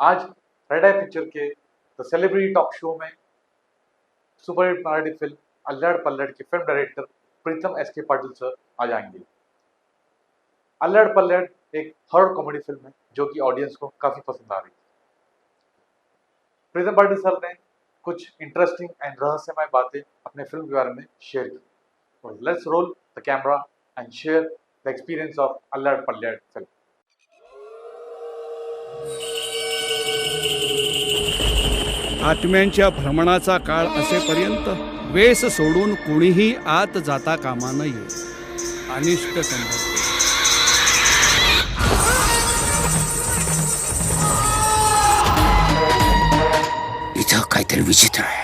आज red eye picture के the celebrity talk show में सुपर हिट मराठी फिल्म अल्लड़ पल्लड़ के फिल्म डायरेक्टर प्रीतम एस के पाटिल सर आ जाएंगे। अल्लड़ पल्लड़ एक हॉरर कॉमेडी फिल्म है जो कि ऑडियंस को काफी पसंद आ रही है। प्रीतम पाटिल सर ने कुछ इंटरेस्टिंग एंड रहस्यमय बातें अपने फिल्म के बारे में शेयर की। Let's roll the camera and share the experience of Allad Pallad film. आत्म्यांच्या भ्रमणाचा काळ असेपर्यंत वेस सोडून कोणीही आत जाता कामा नये. अनिष्ट संभवते. इथं काहीतरी विचित्र आहे,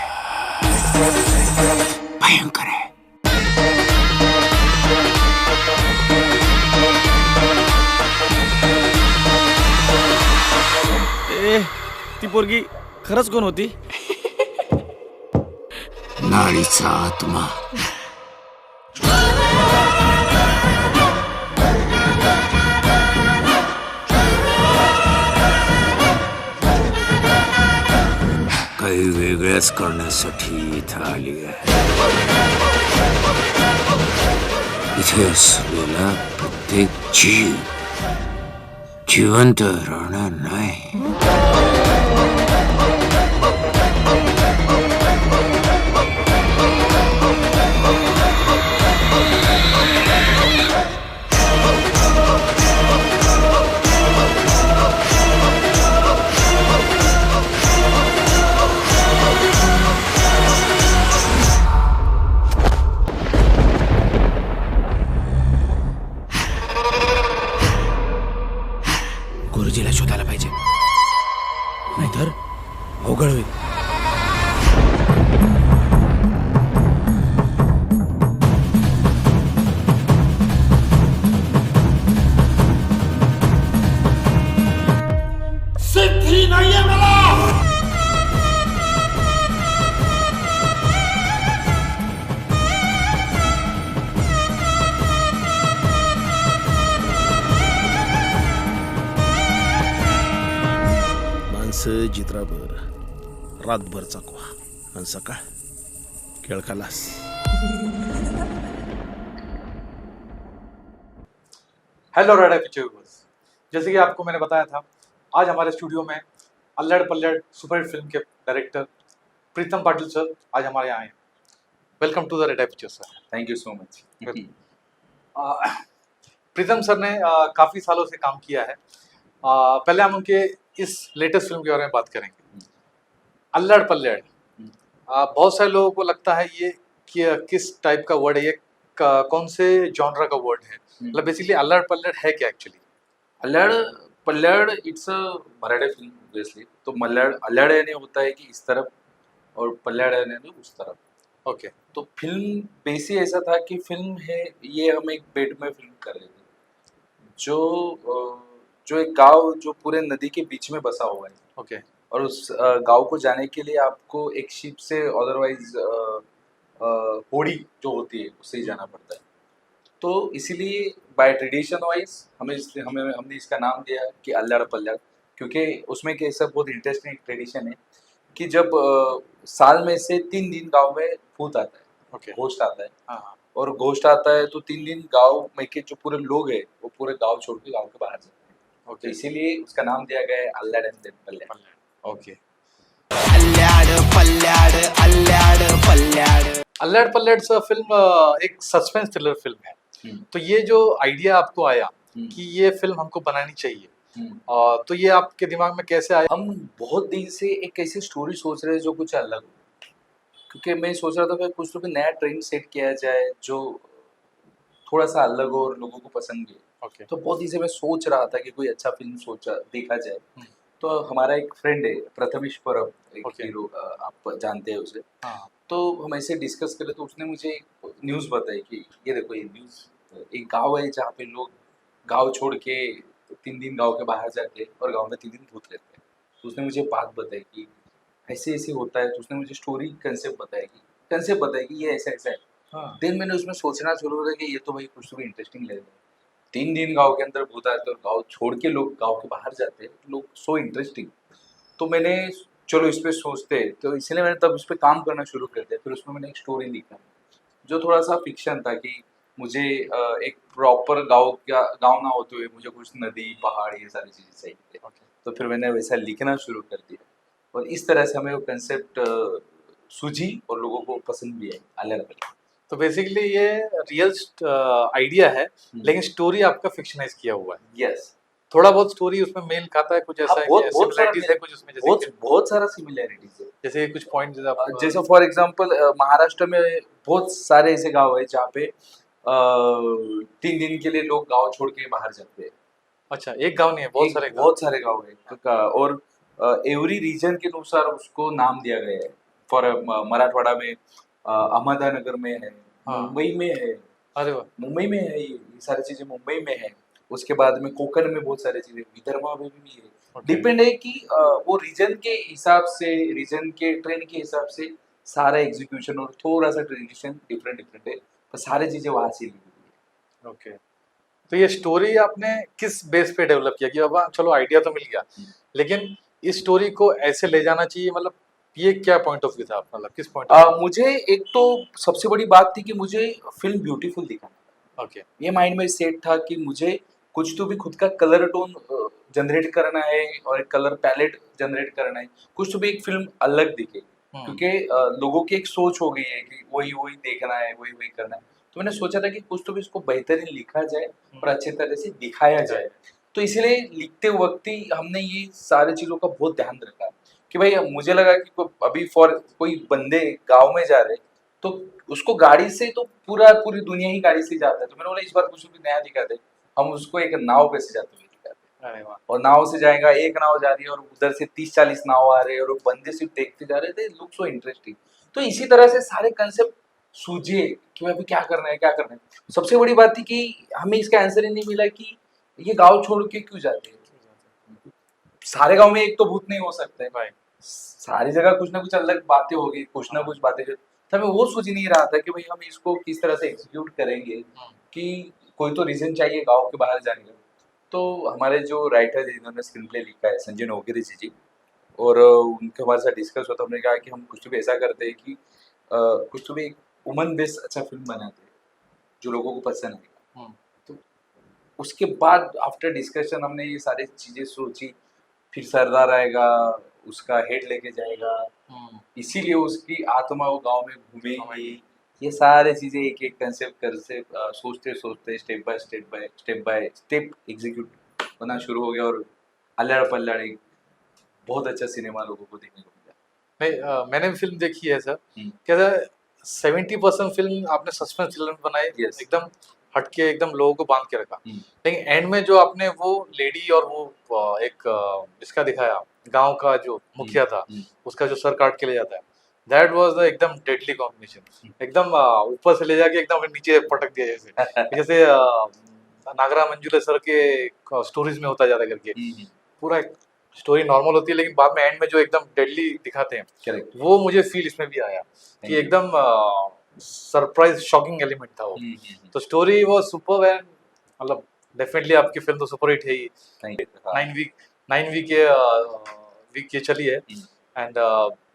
भयंकर आहे. ती पोरगी खरंच कोण होती? नाळीचा आत्मा. काही वेगळ्याच करण्यासाठी इथं आली आहे. इथे असलेला प्रत्येक जीव जिवंत राहणार नाही. गुरुजीला शोधायला पाहिजे, नाहीतर अवघड होईल. सिद्धी नाहीये मला. चित्रावर रातभर चाकवा आणि सकाळ खेळ खलास. Hello red eye picture viewers, जैसे कि आपको मैंने बताया था, आज हमारे स्टूडियो में Allad Pallad super hit film के डायरेक्टर प्रीतम पाटिल सर आज हमारे यहाँ आए हैं. Welcome to the red eye picture sir. Thank you so much. Pritam sir ने काफी सालों से काम किया है. पहले हम उनके इस लेटेस्ट फिल्म के बारे में बात करेंगे, अल्लड़ पल्लड़. बहुत सारे लोगों को लगता है ये कि किस टाइप का वर्ड है, ये कौन से जॉनरा का वर्ड है, मतलब बेसिकली अल्लड़ पल्लड़ है क्या actually? Allad Pallad it's a Marathi film obviously. तो मल्लड़ अल्लड़ यानी होता है कि इस तरफ और पल्लड़ यानी उस तरफ. ओके. तो फिल्म बेसिक ऐसा था कि फिल्म है, ये हम एक बेड में फिल्म कर रहे थे जो एक गांव जो पूरे नदी के बीच में बसा हुआ है. ओके. और उस गांव को जाने के लिए आपको एक शिप से अदरवाइज होड़ी जो होती है उससे ही जाना पड़ता है. तो इसीलिए बाय ट्रेडिशन वाइज हमने इसका नाम दिया कि अल्लड़ पल्लड़, क्योंकि उसमें कैसा बहुत इंटरेस्टिंग ट्रेडिशन है कि जब साल में से 3 दिन गांव में भूत आता है. ओके. घोस्ट आता है. हाँ. और घोस्ट आता है तो 3 दिन गांव में के जो पूरे लोग हैं वो पूरे गांव छोड़ के गांव के बाहर जाते हैं. ओके. तो इसीलिए उसका नाम दिया गया है अल्लड़ एंड पल्लड़. ओके. अल्लड़ पल्लड़ सर फिल्म एक सस्पेंस थ्रिलर फिल्म है. तो ये जो आइडिया आपको आया कि ये फिल्म हमको बनानी चाहिए, तो ये आपके दिमाग में कैसे आया? हम बहुत दिन से एक ऐसी स्टोरी सोच रहे हैं जो कुछ अलग हो, क्योंकि मैं सोच रहा था कि कुछ तो भी नया ट्रेंड सेट किया जाए जो थोड़ा सा अलग हो और लोगों को पसंद भी. ओके. तो बहुत दिन से मैं सोच रहा था कि कोई अच्छा फिल्म देखा जाए. तो हमारा एक फ्रेंड है प्रथमेश परब, एक Okay. हीरो, आप जानते हैं उसे. हाँ. तो हम ऐसे डिस्कस करे तो उसने मुझे एक न्यूज़ बताई कि ये देखो, ये न्यूज़ एक गांव है जहाँ पे लोग गांव छोड़ के 3 दिन गांव के बाहर जाते हैं और गांव में 3 दिन भूत रहते हैं. तो उसने मुझे बात बताई कि ऐसे ऐसे होता है. तो उसने मुझे स्टोरी कंसेप्ट बताया कि ये ऐसा ऐसा है. देन मैंने उसमें सोचना शुरू किया कि ये तो भाई कुछ तो भी इंटरेस्टिंग लग रहा है. 3 दिन गांव के अंदर भूत आते और गांव छोड़ के लोग गांव के बाहर जाते हैं. लोग सो इंटरेस्टिंग. तो मैंने चलो इस पे सोचते हैं, तो इसलिए मैंने तब उस पर काम करना शुरू कर दिया। फिर उसमें मैंने एक स्टोरी लिखा जो थोड़ा सा फिक्शन था कि मुझे एक प्रॉपर गांव ना होते हुए मुझे कुछ नदी पहाड़ ये सारी चीजें चाहिए थे। तो फिर मैंने वैसा लिखना शुरू कर दिया और इस तरह से हमें वो कंसेप्ट सूझी और लोगों को पसंद भी आई अलग अलग। तो बेसिकली ये रियल आइडिया है, लेकिन स्टोरी आपका फिक्शनाइज किया हुआ है। यस, थोड़ा बहुत स्टोरी उसमें मेल खाता है, कुछ ऐसा है बहुत कि बहुत सारा similarities है कुछ उसमें, जैसे बहुत सारा सिमिलैरिटीज है। जैसे कुछ पॉइंट जैसे आप जैसे फॉर एग्जांपल महाराष्ट्र में बहुत सारे ऐसे गांव है जहाँ पे 3 दिन के लिए लोग गांव छोड़ के बाहर जाते हैं। अच्छा, एक गांव नहीं है, बहुत सारे गांव है और एवरी रीजन के अनुसार उसको नाम दिया गया है। फॉर मराठवाड़ा में अहमदनगर में है, हाँ। मुंबई में है, अरे वाह, मुंबई में है, ये सारी चीजें मुंबई में है। उसके बाद में कोकण में बहुत सारी चीजें, विदर्भ में भी है। डिपेंड है कि वो रीजन के हिसाब से, रीजन के ट्रेंड के हिसाब से सारा एग्जीक्यूशन और थोड़ा सा ट्रेडिशन डिफरेंट डिफरेंट है, पर सारी चीजें वहां से ली हुई है। ओके। तो ये स्टोरी आपने किस बेस पे डेवलप किया कि बाबा चलो आइडिया तो मिल गया, लेकिन इस स्टोरी को ऐसे ले जाना चाहिए, मतलब ये क्या पॉइंट ऑफ व्यू था, मतलब किस पॉइंट? मुझे एक तो सबसे बड़ी बात थी कि मुझे फिल्म ब्यूटीफुल दिखाना। ओके, ये माइंड में सेट था कि मुझे कुछ तो भी खुद का कलर टोन जनरेट करना है और एक कलर पैलेट जनरेट करना है, कुछ तो भी एक फिल्म अलग दिखे। क्योंकि लोगों की एक सोच हो गई है कि वही वही देखना है, वही वही करना है। तो मैंने सोचा था कि कुछ तो भी इसको बेहतरीन लिखा जाए और अच्छे तरह से दिखाया जाए। तो इसलिए लिखते वक्त ही हमने ये सारी चीजों का बहुत ध्यान रखा कि भाई मुझे लगा कि अभी फॉर कोई बंदे गांव में जा रहे तो उसको गाड़ी से तो पूरी दुनिया ही गाड़ी से जाता है। तो मैंने बोला इस बार कुछ भी नया दिखाते, हम उसको एक नाव पे से जाते हुए दिखाते। अरे वाह, और नाव से जाएगा, एक नाव जा रही है और उधर से 30-40 नाव आ रहे हैं और वो बंदे सिर्फ देखते जा रहे थे, लुक सो इंटरेस्टिंग। तो इसी तरह से सारे कंसेप्ट सूझे कि अभी क्या करना है क्या करना है। सबसे बड़ी बात थी कि हमें इसका आंसर ही नहीं मिला कि ये गांव छोड़ के क्यों जाते हैं। सारे गांव में एक तो भूत नहीं हो सकते भाई, सारी जगह कुछ ना कुछ अलग बातें होगी, कुछ ना कुछ बातें जो तो हमें वो सोच नहीं रहा था कि भाई हम इसको किस तरह से एग्जीक्यूट करेंगे कि कोई तो रीजन चाहिए गांव के बाहर जाने का। तो हमारे जो राइटर जिन्होंने स्क्रीन प्ले लिखा है संजय नोगिरी जी, और उनके हमारे साथ डिस्कस हुआ तो हमने कहा कि हम कुछ भी ऐसा करते हैं कि कुछ तो भी एक वुमन बेस्ड अच्छा फिल्म बनाते हैं जो लोगों को पसंद आएगा। तो उसके बाद आफ्टर डिस्कशन हमने ये सारी चीजें सोची। फिर सरदार आएगा, उसका हेड लेके जाएगा, इसीलिए उसकी आत्मा वो गांव में घूमेगी। ये सारे चीजें एक एक कंसेप्ट कर से सोचते सोचते स्टेप बाय स्टेप एग्जीक्यूट होना शुरू हो गया और अल्लाड़ पल्लाड़ एक बहुत अच्छा सिनेमा लोगों को देखने को मिला। नहीं, मैंने भी फिल्म देखी है सर। क्या 70% फिल्म आपने सस्पेंस थ्रिलर में बनाई, एकदम हटके, एकदम लोगों को बांध के रखा, लेकिन एंड में जो आपने वो लेडी और वो एक इसका दिखाया गांव का जो मुखिया था, उसका जो सर काट के ले जाता है, दैट वाज द एकदम डेडली कॉम्बिनेशन। एकदम ऊपर से ले जाके एकदम नीचे पटक दिया, जैसे नागरा मंजुले सर के स्टोरीज में होता जाता करके। पूरा स्टोरी नॉर्मल होती है लेकिन बाद में एंड में जो एकदम डेडली दिखाते हैं, वो मुझे फील इसमें भी आया कि एकदम सरप्राइज शॉकिंग एलिमेंट था वो। तो स्टोरी वो सुपर है, मतलब डेफिनेटली आपकी फिल्म तो सुपर हिट है ही। 9 वीक ये चली है। एंड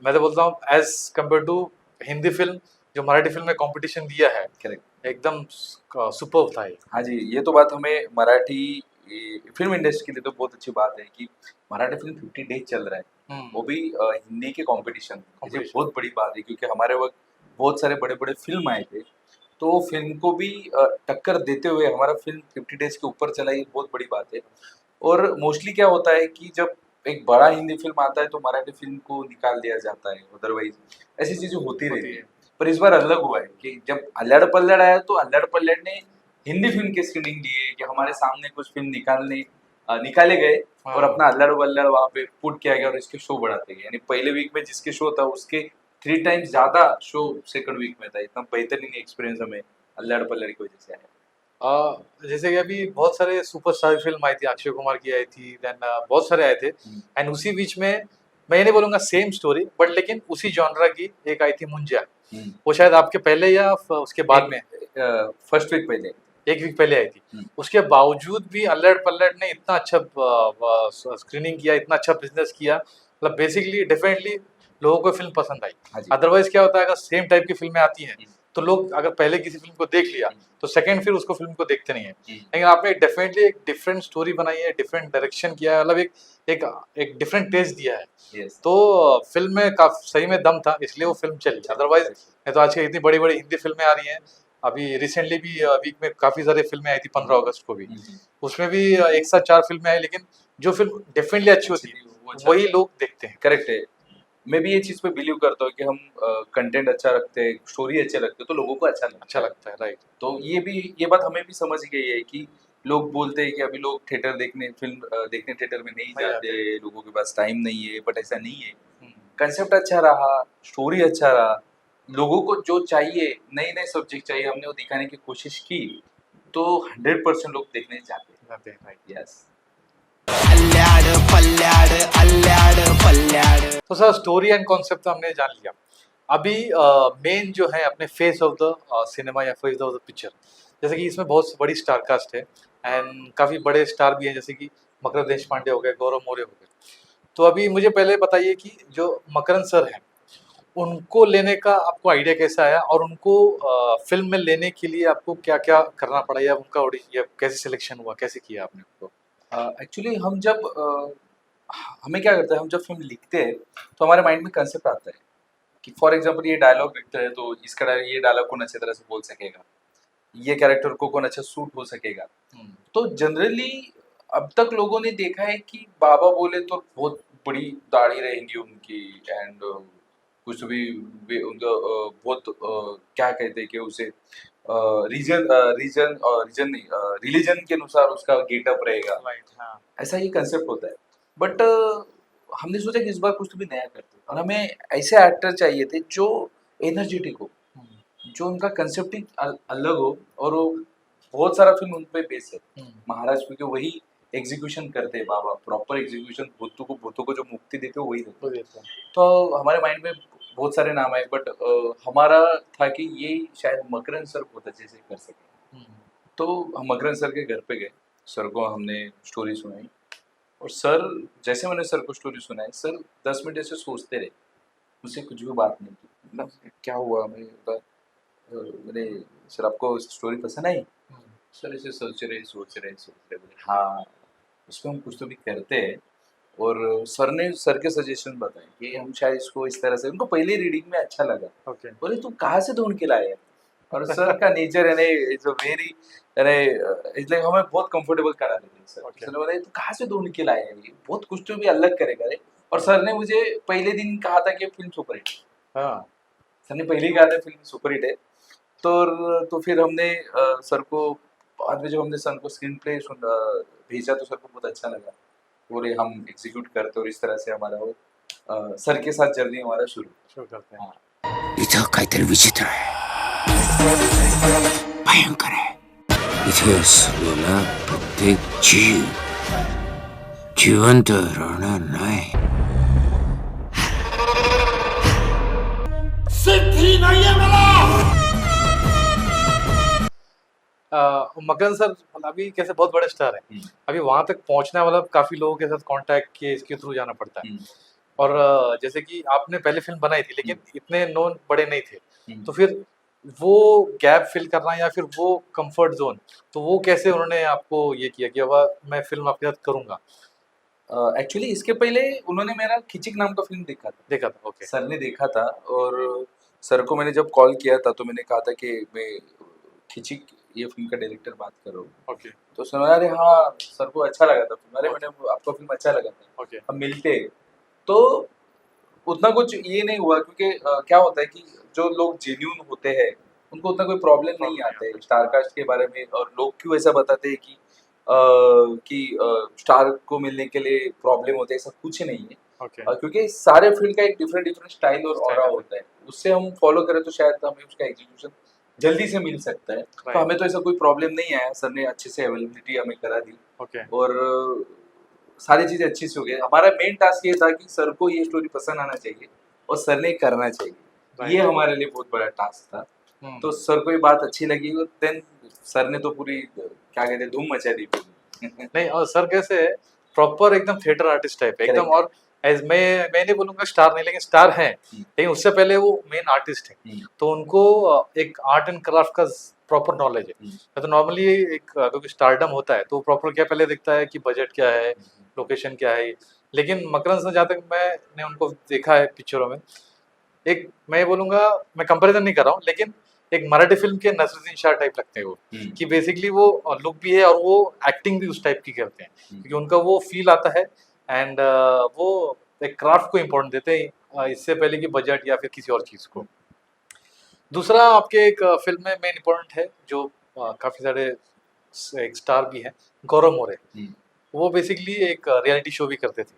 मैं तो बोलता हूँ as compared to Hindi film जो मराठी फिल्म में कंपटीशन दिया है, एकदम सुपर था ये। हाँ जी, ये तो बात हमें मराठी फिल्म इंडस्ट्री के लिए तो बहुत अच्छी बात है कि मराठी फिल्म 50 डेज चल रहा है, वो भी हिंदी के कंपटीशन। ये बहुत बड़ी बात है क्योंकि हमारे वक्त बहुत सारे बड़े बड़े फिल्म आए थे, तो फिल्म को भी टक्कर देते हुए हमारा फिल्म 50 डेज के ऊपर चला, ये बहुत बड़ी बात है। और मोस्टली क्या होता है कि जब एक बड़ा हिंदी फिल्म आता है तो मराठी फिल्म को निकाल दिया जाता है, अदरवाइज ऐसी चीजें होती रहती है। पर इस बार अलग हुआ है कि जब अल्लाड़ पल्लाड़ आया तो अल्लाड़ पल्लाड़ ने हिंदी फिल्म के स्क्रीनिंग दिए कि हमारे सामने कुछ फिल्म निकाले गए और अपना अल्लाड़ पल्लाड़ वहाँ पे पुट किया गया और इसके शो बढ़ाते गए। यानी पहले वीक में जिसके शो था उसके 3 टाइम्स ज्यादा शो सेकंड वीक में था। इतना बेहतरीन एक्सपीरियंस हमें अल्लाड़ पल्लाड़ की वजह से आया। जैसे कि अभी बहुत सारे सुपरस्टार फिल्म आई थी, अक्षय कुमार की आई थी, देन बहुत सारे आए थे, एंड उसी बीच में मैं ये नहीं बोलूंगा सेम स्टोरी, बट लेकिन उसी जॉनरा की एक आई थी मुंजा। वो शायद आपके पहले या उसके बाद में फर्स्ट वीक पहले, 1 वीक पहले आई थी। उसके बावजूद भी अल्लाड़ पल्लाड़ ने इतना अच्छा स्क्रीनिंग किया, इतना अच्छा बिजनेस किया, मतलब बेसिकली डेफिनेटली लोगों को फिल्म पसंद आई। हाँ जी। अदरवाइज क्या होता है, अगर सेम टाइप की फिल्में आती हैं तो लोग अगर पहले किसी फिल्म को देख लिया तो सेकंड फिर उसको फिल्म को देखते नहीं है। लेकिन आपने डेफिनेटली एक डिफरेंट स्टोरी बनाई है, डिफरेंट डायरेक्शन किया है, मतलब एक एक डिफरेंट टेस्ट दिया है। यस। तो फिल्म में काफी सही में दम था, इसलिए वो फिल्म चली। अदरवाइज नहीं तो आजकल इतनी बड़ी बड़ी हिंदी फिल्में आ रही हैं। अभी रिसेंटली भी वीक में काफी सारी फिल्में आई थी 15 अगस्त को भी, उसमें भी एक साथ 4 फिल्में आई, लेकिन जो फिल्म डेफिनेटली अच्छी होती है वही लोग देखते हैं। करेक्ट है। मैं भी ये चीज पे बिलीव करता हूँ कि हम कंटेंट अच्छा रखते हैं, स्टोरी अच्छे रखते हैं तो लोगों को अच्छा लगता है, राइट। तो ये बात हमें भी समझ गई है कि लोग बोलते हैं कि अभी लोग थिएटर देखने फिल्म देखने थिएटर में नहीं जाते, लोगों के पास टाइम नहीं है, बट ऐसा नहीं है। कंसेप्ट अच्छा रहा, स्टोरी अच्छा रहा, लोगों को जो चाहिए, नए नए सब्जेक्ट चाहिए, हमने वो दिखाने की कोशिश की, तो 100% लोग देखने जाते हैं। यस। तो सर स्टोरी एंड कॉन्सेप्ट तो हमने जान लिया। अभी मेन जो है अपने फेस ऑफ द सिनेमा या फेस ऑफ द पिक्चर, जैसे कि इसमें बहुत बड़ी स्टार कास्ट है एंड काफ़ी बड़े स्टार भी हैं, जैसे कि मकरंद देशपांडे हो गए, गौरव मौर्य हो गए। तो अभी मुझे पहले बताइए कि जो मकरंद सर हैं उनको लेने का आपको आइडिया कैसे आया, और उनको फिल्म में लेने के लिए आपको क्या क्या करना पड़ा, या उनका या कैसे सिलेक्शन हुआ, कैसे किया आपने उनको? एक्चुअली हम जब हमें क्या करते हैं, हम जब फिल्म लिखते हैं तो हमारे माइंड में कंसेप्ट आता है कि फॉर एग्जांपल ये डायलॉग लिखते हैं तो इसका ये डायलॉग कौन अच्छी तरह से बोल सकेगा, ये कैरेक्टर को कौन अच्छा सूट हो सकेगा। तो जनरली अब तक लोगों ने देखा है कि बाबा बोले तो बहुत बड़ी दाढ़ी रहेंगी उनकी, एंड कुछ भी उनका बहुत क्या कहते हैं कि उसे रीजन नहीं, रिलीजन के अनुसार उसका गेटअप रहेगा। हाँ। ऐसा ही कंसेप्ट होता है। बट हमने सोचा कि इस बार कुछ तो भी नया करते हैं, और हमें ऐसे एक्टर चाहिए थे जो एनर्जेटिक हो, जो उनका कंसेप्ट ही अलग हो, और वो बहुत सारा फिल्म उन पे बेस है। महाराज क्योंकि वही एग्जीक्यूशन करते हैं, बाबा प्रॉपर एग्जीक्यूशन, भूतों को जो मुक्ति देते हो वही देते हैं। तो हमारे माइंड में बहुत सारे नाम आए, बट हमारा था कि ये शायद मकरंद सर बहुत अच्छे से कर सके। तो हम मकरंद सर के घर पे गए, सर को हमने स्टोरी सुनाई, और सर जैसे मैंने सर को स्टोरी सुनाई, सर 10 मिनट ऐसे सोचते रहे, मुझसे कुछ भी बात नहीं की। मतलब क्या हुआ, मैंने सर आपको स्टोरी पसंद आई? सर ऐसे सोच रहे बोले हाँ उसमें हम कुछ तो भी करते हैं। और सर ने सर के सजेशन बताए कि हम शायद इसको इस तरह से, उनको पहले रीडिंग में अच्छा लगा। ओके। बोले तू कहाँ से ढूंढ के लाए? और सर का नेचर है ना, इट्स वेरी इसलिए हमें बहुत कंफर्टेबल करा देते हैं सर। सर ने बोला तू कहाँ से ढूंढ के लाए हैं, ये बहुत कुछ तो भी अलग करेगा रे। और सर ने मुझे पहले दिन कहा था कि फिल्म सुपरहिट। हाँ। सर ने पहले ही कहा था फिल्म सुपरहिट है। तो फिर हमने सर को बाद में जब हमने सर को स्क्रीन प्ले भेजा तो सर को बहुत अच्छा लगा, बोले हम एग्जीक्यूट करते, और इस तरह से हमारा वो सर के साथ जर्नी हमारा शुरू करते हैं। इथं काहीतरी विचित्र आहे, भयंकर आहे. इथे असलेला प्रत्येक जीव जिवंत राहणार नाही. सिद्धि नहीं है मला। मकरंद सर अभी कैसे बहुत बड़े स्टार हैं, अभी वहां तक पहुंचना मतलब काफी लोगों के साथ कांटेक्ट किए, इसके थ्रू जाना पड़ता है। और जैसे कि आपने पहले फिल्म बनाई थी लेकिन इतने नोन बड़े नहीं थे, तो फिर वो गैप फिल करना या फिर वो कंफर्ट जोन, तो वो कैसे उन्होंने आपको ये किया कि अब मैं फिल्म आपके साथ करूंगा? एक्चुअली इसके पहले उन्होंने मेरा खिचिक नाम का फिल्म देखा था। ओके। सर ने देखा था, और सर को मैंने जब कॉल किया था तो मैंने कहा था कि मैं खिचिक ये फिल्म का डायरेक्टर बात कर रहा हूँ। ओके। तो सुना, अरे हाँ सर को अच्छा लगा था फिल्म, अरे मैंने आपका फिल्म अच्छा लगा था, ओके। हम मिलते। तो उतना कुछ ये नहीं हुआ, क्योंकि क्या होता है कि जो लोग जेन्यून होते हैं उनको उतना कोई प्रॉब्लम नहीं आता है स्टारकास्ट के बारे में। और लोग क्यों ऐसा बताते हैं कि स्टार को मिलने के लिए प्रॉब्लम होता है, ऐसा कुछ नहीं है। ओके। क्योंकि सारे फील्ड का एक डिफरेंट स्टाइल और ऑरा होता है, उससे हम फॉलो करें तो शायद हमें उसका एग्जीक्यूशन जल्दी से मिल सकता है। तो हमें तो ऐसा कोई प्रॉब्लम नहीं आया, सर ने अच्छे से अवेलेबिलिटी हमें करा दी। ओके। और सारी चीजें अच्छी से हो गई। हमारा मेन टास्क ये था कि सर को ये स्टोरी पसंद आना चाहिए और सर ने करना चाहिए, ये हमारे लिए बहुत बड़ा टास्क था। तो सर को ये बात अच्छी लगी, और देन सर ने तो पूरी क्या कहते हैं धूम मचा दी। नहीं, और सर कैसे प्रॉपर एकदम थिएटर आर्टिस्ट टाइप एकदम, और मैं नहीं बोलूंगा स्टार नहीं, लेकिन स्टार हैं, लेकिन उससे पहले वो मेन आर्टिस्ट है, तो उनको एक आर्ट एंड क्राफ्ट का प्रॉपर नॉलेज है। तो नॉर्मली एक क्योंकि स्टारडम होता है तो प्रॉपर क्या पहले देखता है कि बजट क्या है, लोकेशन क्या है, लेकिन मकरंद से जहाँ तक मैंने उनको देखा है पिक्चरों में, एक मैं बोलूंगा, मैं कंपैरिजन नहीं कर रहा हूँ, लेकिन एक मराठी फिल्म के नसरुद्दीन शाह टाइप लगते हैं वो, कि बेसिकली वो लुक भी है और वो एक्टिंग भी उस टाइप की करते हैं, क्योंकि उनका वो फील आता है एंड वो एक क्राफ्ट को इम्पोर्टेंट देते हैं इससे पहले कि बजट या फिर किसी और चीज को। दूसरा आपके एक फिल्म में मेन इम्पोर्टेंट है जो काफी सारे एक स्टार भी हैं, गौरव मोरे, वो बेसिकली एक रियलिटी शो भी करते थे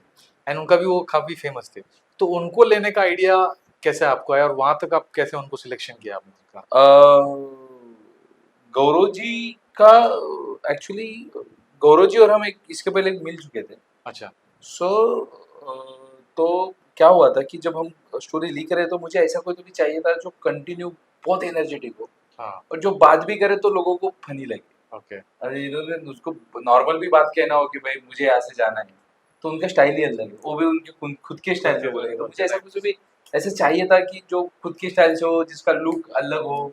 एंड उनका भी वो काफी फेमस थे, तो उनको लेने का आइडिया कैसे आपको आया और वहां तक आप कैसे उनको सिलेक्शन किया आपने उनका? गौरव जी का एक्चुअली गौरव जी और हम एक इसके पहले मिल चुके थे। अच्छा। सो तो क्या हुआ था कि जब हम स्टोरी लिख रहे तो मुझे ऐसा कोई तो भी चाहिए था जो कंटिन्यू बहुत एनर्जेटिक हो, हाँ। और जो बात भी करे तो लोगों को फनी लगे। ओके। अरे इन्होंने उसको नॉर्मल भी बात कहना हो कि भाई मुझे यहाँ से जाना है, तो उनका स्टाइल ही अलग है, वो भी उनके खुद के स्टाइल से बोलेगा। तो मुझे ऐसा कुछ भी ऐसे चाहिए था कि जो खुद के स्टाइल से हो, जिसका लुक अलग हो,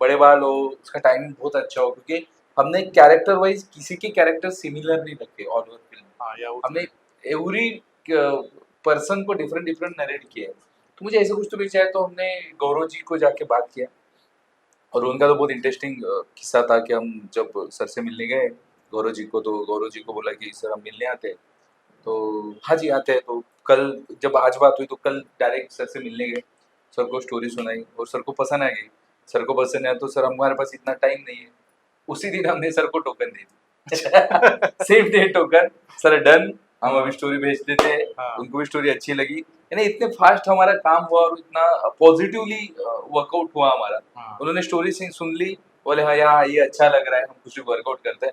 बड़े बाल हो, उसका टाइमिंग बहुत अच्छा हो, क्योंकि हमने कैरेक्टर वाइज किसी के कैरेक्टर सिमिलर नहीं रखे ऑल ओवर फिल्म। हमने एवरी पर्सन को डिफरेंट डिफरेंट नरेट किया है, तो मुझे ऐसा कुछ तो भी चाहिए, तो हमने गौरव जी को जाके बात किया, और उनका तो बहुत इंटरेस्टिंग किस्सा था कि हम जब सर से मिलने गए गौरव जी को, तो गौरव जी को बोला कि सर हम मिलने आते हैं, तो हाँ जी आते हैं। तो कल जब आज बात हुई तो कल डायरेक्ट सर से मिलने गए, सर को स्टोरी सुनाई और सर को पसंद आ गई। सर को पसंद आया तो सर हमारे पास इतना टाइम नहीं है, उसी दिन हमने सर को token they the same day token, sir done, हम अभी स्टोरी भेज देते हैं। उनको भी स्टोरी अच्छी लगी, यानी इतने फास्ट हमारा काम हुआ और इतना पॉजिटिवली वर्कआउट हुआ हमारा। उन्होंने स्टोरी सुन ली, बोले हाँ यार ये अच्छा लग रहा है, हम कुछ वर्कआउट करते हैं।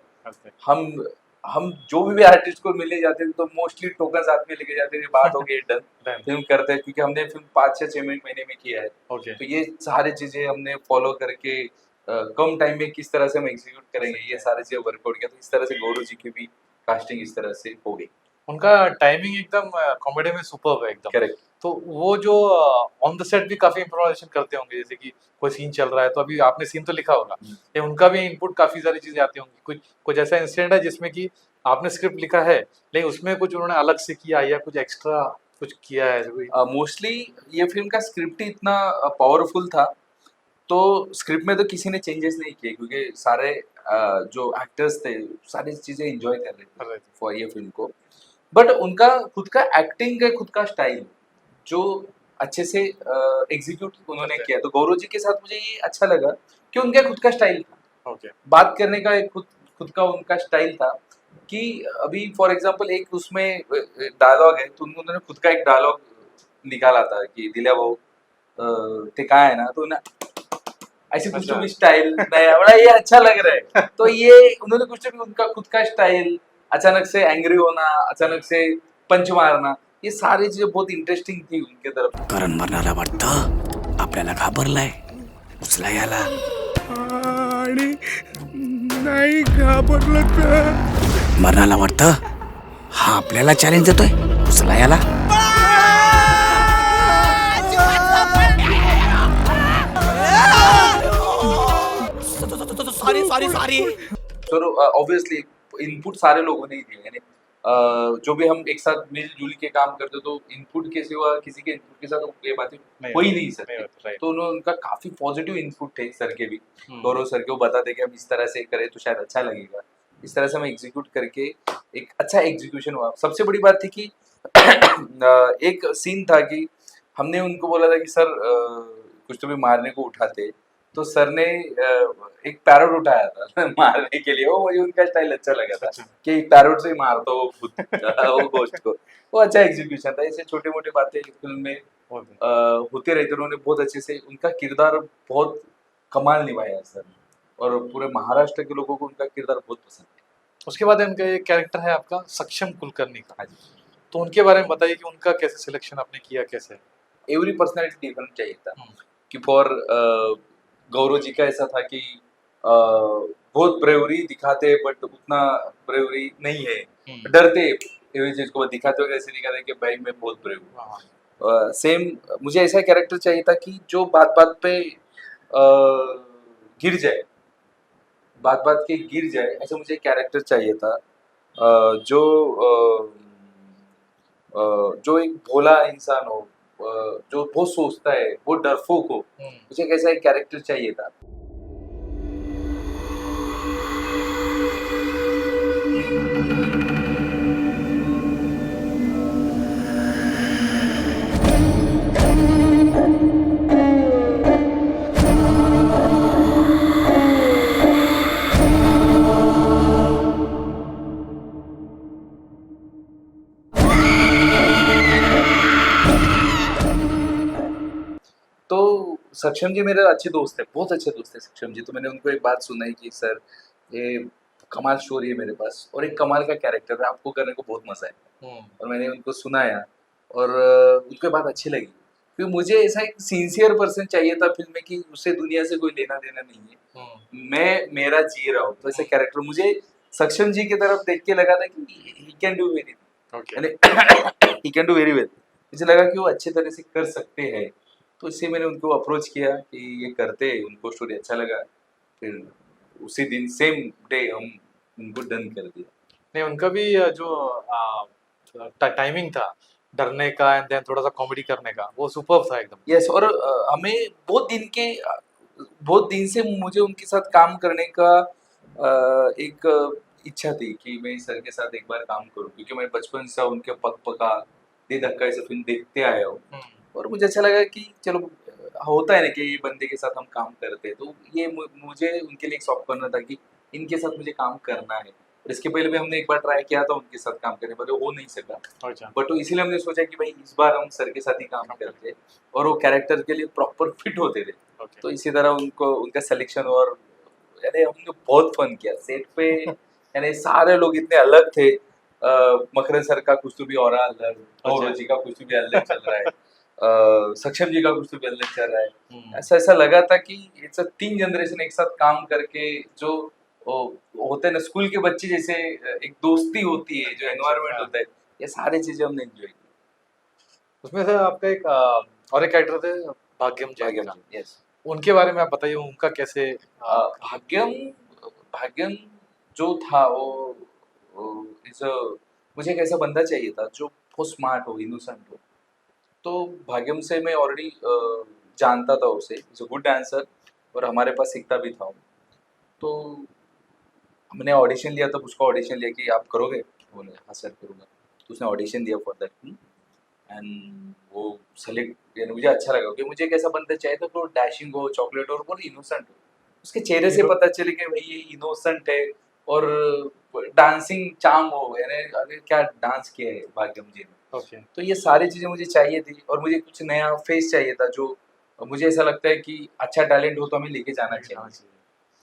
हम जो भी आर्टिस्ट को मिले जाते थे तो मोस्टली टोकन साथ में लेके जाते थे, बात हो गई डन, फिल्म करते हैं, क्योंकि हमने फिल्म 5 से 6 महीने में किया है। तो ये सारी चीजें हमने फॉलो करके कम टाइम में किस तरह से हम एग्जीक्यूट करेंगे, ये सारी चीजें वर्कआउट किया। तो इस तरह से गौरव जी की भी कास्टिंग इस तरह से हो गई। उनका टाइमिंग एकदम कॉमेडी में सुपर्ब है एकदम। करेक्ट। तो वो जो ऑन द सेट भी काफी इम्प्रोवाइजेशन करते होंगे, जैसे कि कोई सीन चल रहा है तो अभी आपने सीन तो लिखा होगा, ये उनका भी इनपुट काफी सारी चीजें आती होंगी। कुछ ऐसा इंसिडेंट है जिसमें कि आपने स्क्रिप्ट लिखा है लेकिन उसमें कुछ उन्होंने अलग से किया या कुछ एक्स्ट्रा कुछ किया है कोई? मोस्टली ये फिल्म का स्क्रिप्ट ही इतना पावरफुल था, तो स्क्रिप्ट में तो किसी ने चेंजेस नहीं किए, क्योंकि सारे जो एक्टर्स थे सारी चीजें एंजॉय कर रहे थे फॉर ये फिल्म को। बट उनका खुद का एक्टिंग का खुद का स्टाइल जो अच्छे से एग्जीक्यूट उन्होंने किया, तो गौरव जी के साथ मुझे ये अच्छा लगा कि उनका खुद का स्टाइल था। बात करने का एक खुद का उनका स्टाइल था, कि अभी फॉर एग्जांपल एक उसमें डायलॉग है तो उन्होंने खुद का एक डायलॉग निकाला था कि दिल्या भाऊ ते काय है ना, तो ना ऐसे कुछ तो भी स्टाइल नया, बड़ा ये अच्छा लग रहा है। तो ये उन्होंने कुछ तो भी उनका खुद का स्टाइल, अचानक से एंग्री होना, अचानक से पंच मारना, ये सारी चीजें बहुत इंटरेस्टिंग थी उनके तरफ। करण मरणाला वाटतं आपल्याला घाबरलाय, उचला याला. आणि नाही घाबरलं तर मरणाला वाटतं हा आपल्याला चॅलेंज देतोय, उचला याला. तो ऑब्वियसली इनपुट सारे लोगों ने ही दिए, यानी जो भी हम एक साथ मिलजुल के काम करते तो इनपुट के सिवा किसी के इनपुट के साथ ये बातें हो ही नहीं सकती। तो उनका काफी पॉजिटिव इनपुट थे सर के भी, गौरव सर के, वो बताते कि हम इस तरह से करें तो शायद अच्छा लगेगा, इस तरह से हम एग्जीक्यूट करके एक अच्छा एग्जीक्यूशन हुआ। सबसे बड़ी बात थी कि एक सीन था कि हमने उनको बोला था कि सर कुछ तो भी मारने को उठाते, तो सर ने एक पैरोट उठाया था मारने के लिए, वो मुझे उनका स्टाइल अच्छा लगा था कि पैरोट से ही मार दो वो गोश्त को, वो अच्छा एग्जीक्यूशन था। ऐसे छोटे मोटे बातें फिल्म में होते रहते, उन्होंने बहुत अच्छे से उनका किरदार बहुत कमाल निभाया सर, और पूरे महाराष्ट्र के लोगों को उनका किरदार बहुत पसंद है। उसके बाद उनका एक कैरेक्टर है आपका सक्षम कुलकर्णी का, तो उनके बारे में बताइए कि उनका कैसे सिलेक्शन आपने किया, कैसे? एवरी पर्सनैलिटी डिफरेंट चाहिए था, कि फॉर गौरव जी का ऐसा था कि बहुत ब्रेवरी दिखाते बट उतना ब्रेवरी नहीं है, डरते, एवरी चीज को दिखाते हुए ऐसे दिखाते हैं कि भाई मैं बहुत ब्रेव हूँ। हाँ, सेम मुझे ऐसा कैरेक्टर चाहिए था कि जो बात बात पे गिर जाए, बात बात के गिर जाए, ऐसा मुझे कैरेक्टर चाहिए था। जो जो एक भोला इंसान हो, जो बहुत सोचता है, बहुत डरपोक हो, मुझे कैसा एक कैरेक्टर चाहिए था। तो सक्षम जी मेरे अच्छे दोस्त है, बहुत अच्छे दोस्त है सक्षम जी। तो मैंने उनको एक बात सुनाई कि सर ये कमाल स्टोरी है मेरे पास और एक कमाल का कैरेक्टर है, आपको करने को बहुत मजा है। और मैंने उनको सुनाया और उनको बात अच्छी लगी, क्योंकि मुझे ऐसा एक सिंसियर पर्सन चाहिए था फिल्म में कि उसे दुनिया से कोई लेना देना नहीं है, मैं मेरा जी रहा हूँ। तो ऐसे कैरेक्टर मुझे सक्षम जी की तरफ देख के लगा था कि he can do very he can do very well. मुझे लगा कि वो अच्छे तरह से कर सकते हैं, तो इससे मैंने उनको अप्रोच किया कि ये करते, उनको स्टोरी अच्छा लगा, फिर उसी दिन सेम डे हम उनको डन कर दिया। नहीं उनका भी जो टाइमिंग था डरने का एंड देन थोड़ा सा कॉमेडी करने का, वो सुपर्ब था एकदम। यस, और हमें बहुत दिन से मुझे उनके साथ काम करने का एक इच्छा थी कि मैं सर के साथ एक बार काम करूं, क्योंकि मैं बचपन से उनके पक पका दे धक्का ऐसे फिल्म देखते आया हूँ। और मुझे अच्छा लगा कि चलो होता है ना कि ये बंदे के साथ हम काम करते हैं, तो ये मुझे उनके लिए एक सॉफ्ट करना था कि इनके साथ मुझे काम करना है। और इसके पहले भी हमने एक बार ट्राई किया था उनके साथ काम करने, पर वो हो नहीं सका। अच्छा, बट तो इसीलिए हमने सोचा कि भाई इस बार हम सर के साथ ही काम करते हैं और वो कैरेक्टर के लिए प्रॉपर फिट होते थे। ओके। तो इसी तरह उनको उनका सिलेक्शन, और यानी हमने बहुत फन किया सेट पे। यानी सारे लोग इतने अलग थे, मकरन सर का कुछ तो भी और अलग, गौरव जी का कुछ तो भी अलग चल रहा है, सक्षम जी का कुछ तो भी अलग चल रहा है। ऐसा ऐसा लगा था कि इट्स 3 जनरेशन एक साथ काम करके जो होते हैं ना स्कूल के बच्चे जैसे, एक दोस्ती होती है, जो एनवायरनमेंट होता है, ये सारी चीजें हमने एंजॉय की। उसमें से आपका एक और एक कैरेक्टर थे भाग्यम जैन भाग्यम का, जी, यस। उनके बारे में आप बताइए, उनका कैसे भाग्यम भाग्यम जो था वो इज मुझे एक ऐसा बंदा चाहिए था जो बहुत स्मार्ट हो, इनोसेंट हो। तो भाग्यम से मैं ऑलरेडी जानता था उसे, इज अ गुड डांसर, और हमारे पास सीखता भी था वो। तो हमने ऑडिशन लिया, तब उसका ऑडिशन लिया कि आप करोगे, बोले हाँ सर करूँगा। तो उसने ऑडिशन दिया फॉर दैट फिल्म एंड वो सेलेक्ट, यानी मुझे अच्छा लगा कि मुझे एक ऐसा बंदा चाहिए था जो डैशिंग हो, चॉकलेट हो और बहुत इनोसेंट हो। उसके चेहरे से पता चले कि भाई ये इनोसेंट है, और डांसिंग चार्म हो, यानी अरे क्या डांस किया है भाग्यम जी ने। ओके। तो ये सारी चीज़ें मुझे चाहिए थी, और मुझे कुछ नया फेस चाहिए था, जो मुझे ऐसा लगता है कि अच्छा टैलेंट हो तो हमें लेके जाना चाहिए।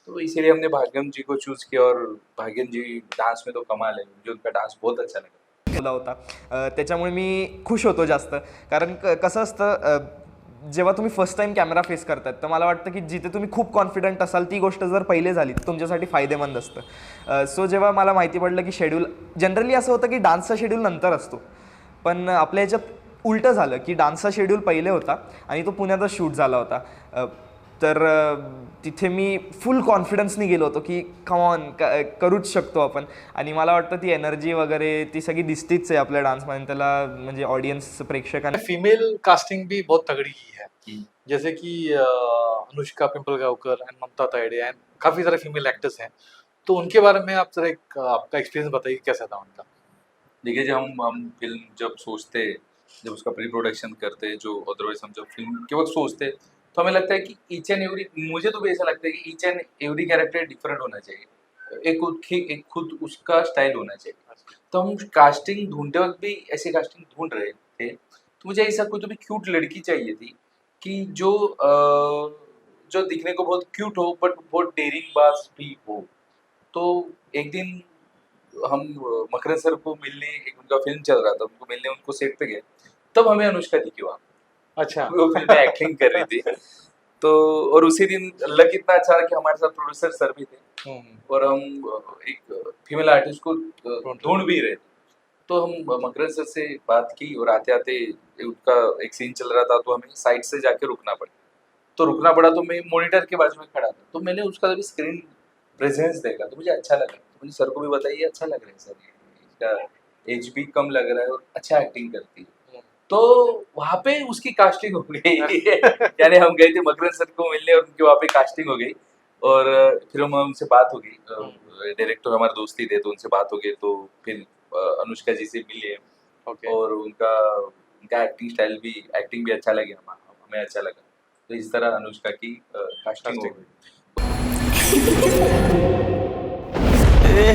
तो इसीलिए हमने भाग्यम जी को चूज किया, और भाग्यम जी डांस में तो कमाल है, मुझे उनका डांस बहुत अच्छा लगा। केला होता त्याच्यामुळे मी खुश होतो जास्त, कारण कसं असतं जेव्हा तुम्ही फर्स्ट टाइम कॅमेरा फेस करतात तर मला वाटतं की जिथे तुम्ही खूप कॉन्फिडंट असाल ती गोष्ट जर पहिले झाली तर तुमच्यासाठी फायदेमंद असतं. सो जेव्हा मला माहिती पडलं की शेड्यूल जनरली असं होतं की डान्सचा शेड्यूल नंतर असतो, पण आपल्या ह्याच्यात उलटं झालं की डान्सचा शेड्यूल पहिले होता आणि तो पुण्यातच शूट झाला होता. तर तिथे मी फुल कॉन्फिडन्सनी गेलो होतो की कमॉन करूच शकतो आपण, आणि मला वाटतं ती एनर्जी वगैरे ती सगळी दिसतीच आहे आपल्या डान्समध्ये, त्याला म्हणजे ऑडियन्स प्रेक्षकांना. फीमेल कास्टिंग भी बहुत तगड़ी की है, जैसे कि अनुष्का पिंपलगांवकर एंड ममता तायडे एंड काफी सारे फीमेल एक्टर्स हैं, तो उनके बारे में आप जरा एक आपका एक्सपीरियंस बताइए कैसा था उनका। देखिए, जब हम फिल्म जब सोचते, जब उसका प्री प्रोडक्शन करते, जो अदरवाइज हम जब फिल्म के वक्त सोचते, तो हमें लगता है कि ईच एंड एवरी, मुझे तो भी ऐसा लगता है कि each and every character different होना चाहिए, एक खुद उसका स्टाइल होना चाहिए। तो हम कास्टिंग ढूंढते वक्त भी ऐसी कास्टिंग ढूंढ रहे थे, तो मुझे ऐसा कोई तो भी क्यूट लड़की चाहिए थी कि जो दिखने को बहुत क्यूट हो बट बहुत डेयरिंग बाज भी हो। तो एक दिन हम मकरन सर को मिलने, एक उनका फिल्म चल रहा था, उनको मिलने उनको सेट पे गए, तब हमें अनुष्का दिखी वहाँ, अच्छा। वो फिल्म में एक्टिंग कर रही थी। तो और उसी दिन लक इतना अच्छा कि हमारे साथ प्रोड्यूसर सर भी थे, और हम एक फीमेल आर्टिस्ट को ढूंढ भी रहे थे। तो हम मकरंद सर से बात की और आते आते उनका एक सीन चल रहा था तो हमें साइड से जाके रुकना पड़ा। तो रुकना पड़ा तो मैं मॉनिटर के बाजू में खड़ा था, तो मैंने उसका जब स्क्रीन प्रेजेंस देखा तो मुझे अच्छा लगा। तो मुझे सर को भी बताइए अच्छा लग रहा है सर, इसका एज भी कम लग रहा है और अच्छा एक्टिंग करती है। तो वहाँ पे उसकी कास्टिंग हो गई यानी हम गए थे मकरंद सर को मिलने और उनकी वहाँ पे कास्टिंग हो गई और फिर हम उनसे बात हो गई। डायरेक्टर हमारे दोस्त ही थे तो उनसे बात हो गई, तो फिर अनुष्का जी से मिले ओके। और उनका उनका एक्टिंग भी अच्छा लगे, हमें अच्छा लगा। तो इस तरह अनुष्का की कास्टिंग हो Casting. गई। ए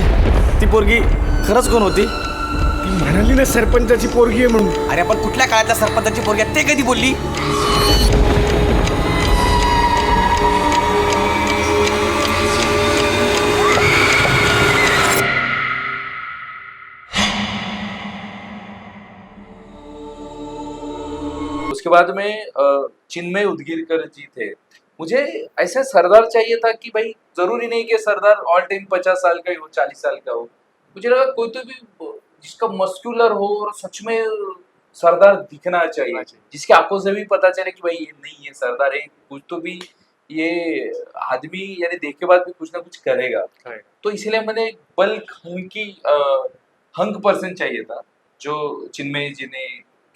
ती पोरगी खरंच कोण होती? ती म्हणाली ना सरपंचाची पोरगी आहे म्हणून. अरे आपण कुठल्या काळातल्या सरपंचाची पोरगी आहे, ते कधी बोलली? उसके बाद में चिन्मय उदगीरकर जी थे। मुझे ऐसा सरदार चाहिए था कि भाई जरूरी नहीं कि सरदार ऑल टाइम 50 साल का ही हो, 40 साल का हो। मुझे लगा कोई तो भी जिसका मस्कुलर हो और सच में सरदार दिखना चाहिए, जिसकी आंखों से भी पता चले कि भाई ये नहीं है सरदार है, कुछ तो भी ये आदमी यानी देख के बाद भी कुछ ना कुछ करेगा। Correct. तो इसीलिए मैंने बल्क हंक पर्सन चाहिए था जो चिन्मय जी ने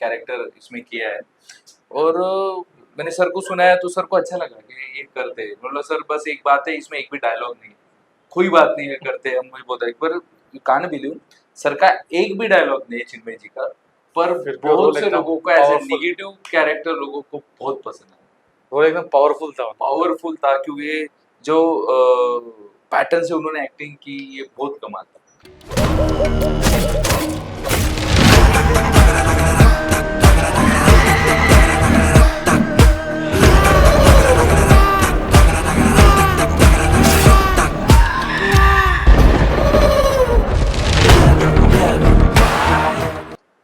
कैरेक्टर इसमें किया है। और मैंने सर को सुनाया तो सर को अच्छा लगा कि ये करते हैं। बोला सर बस एक बात है, इसमें एक भी डायलॉग नहीं है, कोई बात नहीं है, करते हैं हम। मुझे बोलता है एक बार कान बिलीव सर का एक भी डायलॉग नहीं है चिन्मय जी का, पर फिर भी वो बहुत रोल से एकदम लोगों को ऐसे powerful. निगेटिव कैरेक्टर लोगों को बहुत पसंद है, वो एकदम पावरफुल था। पावरफुल था क्योंकि जो पैटर्न से उन्होंने एक्टिंग की ये बहुत कमाल था।